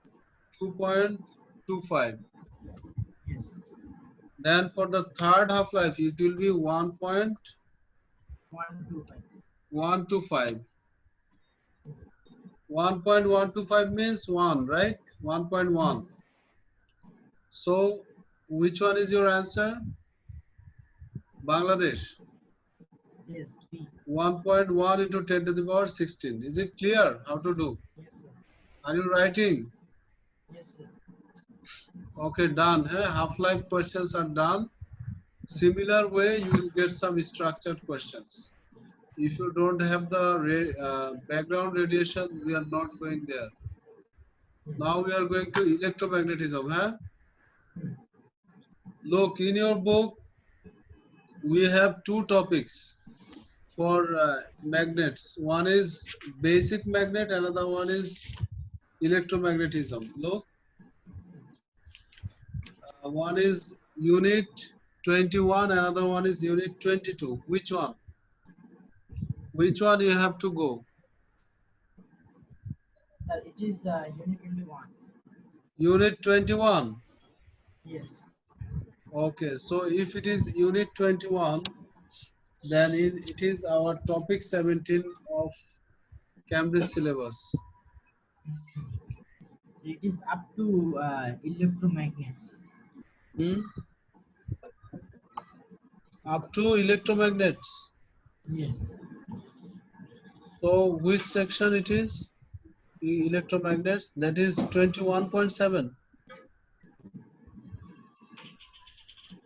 2.25. Yes. Then for the third half life, it will be 125. 1.125. 1.125 means 1, right? 1.1. Yes. So which one is your answer? Bangladesh. Yes. B. 1.1 into 10 to the power 16. Is it clear how to do? Yes, sir. Are you writing? Yes, sir. Okay, done. Half-life questions are done. Similar way, you will get some structured questions. If you don't have the background radiation, we are not going there. Yes. Now we are going to electromagnetism. Hmm. Look, in your book, we have two topics for magnets. One is basic magnet, another one is electromagnetism. Look, one is unit 21, another one is unit 22. Which one? Which one you have to go? Sir, it is Unit 21. Unit 21. Yes. Okay, so if it is unit 21, then it is our topic 17 of Cambridge syllabus. So it is up to electromagnets. Hmm? Up to electromagnets. Yes. So which section it is? Electromagnets, that is 21.7.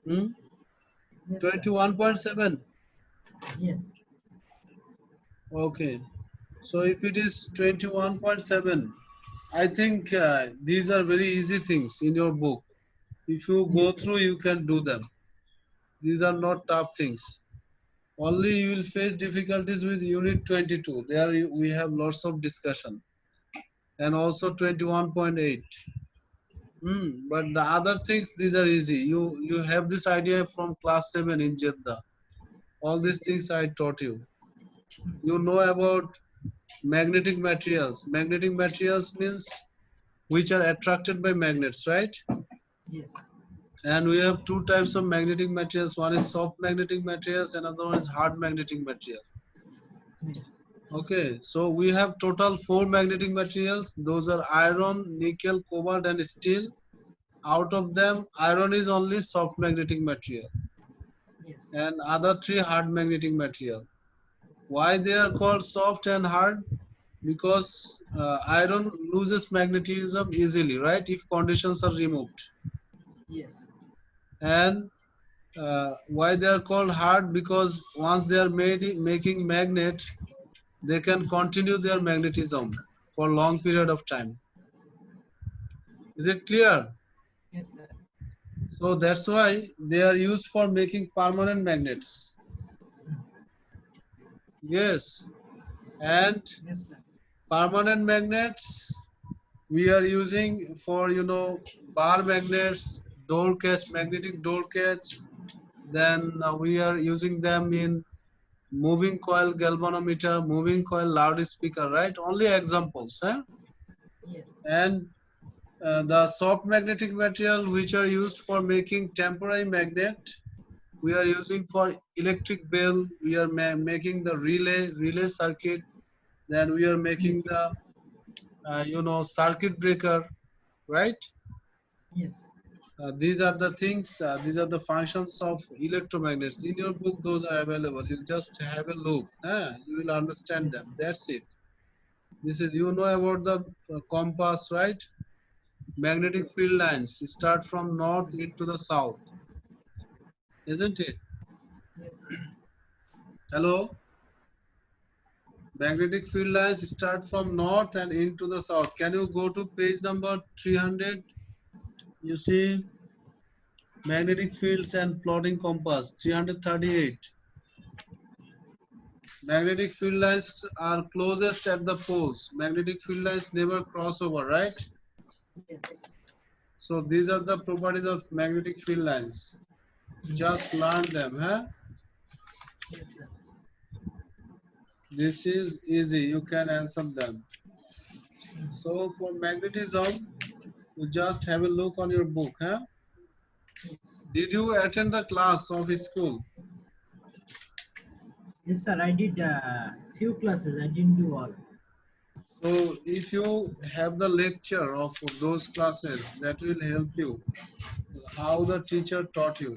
Hmm? Yes, sir. 21.7. Yes. Okay. So if it is 21.7, I think these are very easy things in your book. If you Yes, go sir. through, you can do them. These are not tough things. Only you will face difficulties with unit 22. There we have lots of discussion. And also 21.8. But the other things, these are easy. You have this idea from class 7 in Jeddah. All these things I taught you. You know about magnetic materials. Magnetic materials means which are attracted by magnets, right? Yes. And we have two types of magnetic materials. One is soft magnetic materials, another one is hard magnetic materials. Yes. Okay, so we have total four magnetic materials. Those are iron, nickel, cobalt, and steel. Out of them, iron is only soft magnetic material, Yes. and other three hard magnetic material. Why they are called soft and hard? Because iron loses magnetism easily, right? If conditions are removed. Yes. And why they are called hard? Because once they are making magnet, they can continue their magnetism for long period of time. Is it clear? Yes, sir. So that's why they are used for making permanent magnets. Yes, and Yes, sir. permanent magnets we are using for bar magnets, door catch, magnetic door catch. Then we are using them in moving coil galvanometer, moving coil loudspeaker, right? Only examples, eh? Yes. And the soft magnetic material which are used for making temporary magnet, we are using for electric bell. We are making the relay circuit. Then we are making Yes. the circuit breaker, right? Yes. These are the things. These are the functions of electromagnets. In your book, those are available. You just have a look. You will understand Yes. them. That's it. This is about the compass, right? Magnetic Yes. field lines start from north into the south, isn't it? Yes. Hello? Magnetic field lines start from north and into the south. Can you go to page number 300? You see magnetic fields and plotting compass 338. Magnetic field lines are closest at the poles. Magnetic field lines never cross over, right? Yes. So these are the properties of magnetic field lines. Just learn them, huh? Yes, sir. This is easy, you can answer them. So for magnetism, you just have a look on your book, huh? Yes. Did you attend the class of school? Yes, sir. I did few classes. I didn't do all. So if you have the lecture of those classes, that will help you how the teacher taught you.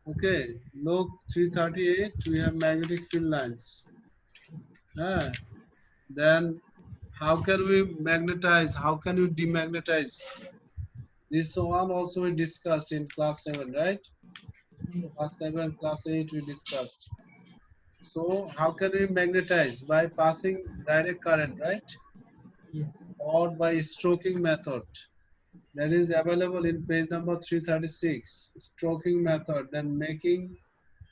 Okay, look Yes, sir. 338, we have magnetic field lines. Ah, then how can we magnetize? How can you demagnetize? This one also we discussed in class 7, right? Yes. Class 7, class 8 we discussed. So how can we magnetize? By passing direct current, right? Yes. Or by stroking method. That is available in page number 336. Stroking method, then making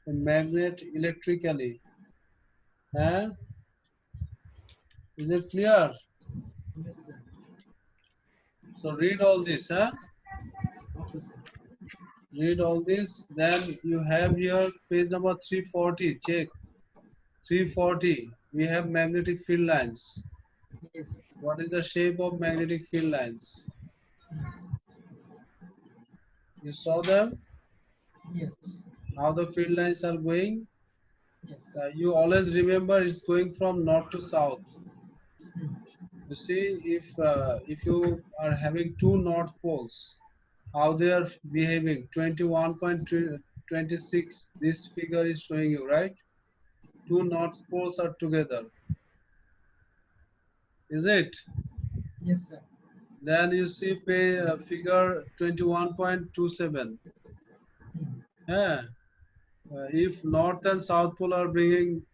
a magnet electrically. Huh? Is it clear? Yes, sir. So read all this, huh? Okay, sir. Read all this. Then you have here page number 340. Check 340. We have magnetic field lines. Yes. What is the shape of magnetic field lines? You saw them? Yes. How the field lines are going? Yes. You always remember it's going from north to south. Hmm. You see, if you are having two north poles, how they are behaving. 21.26. This figure is showing you, right? Two north poles are together. Is it? Yes, sir. Then you see figure 21.27. Hmm. Yeah. If north and south pole are bringing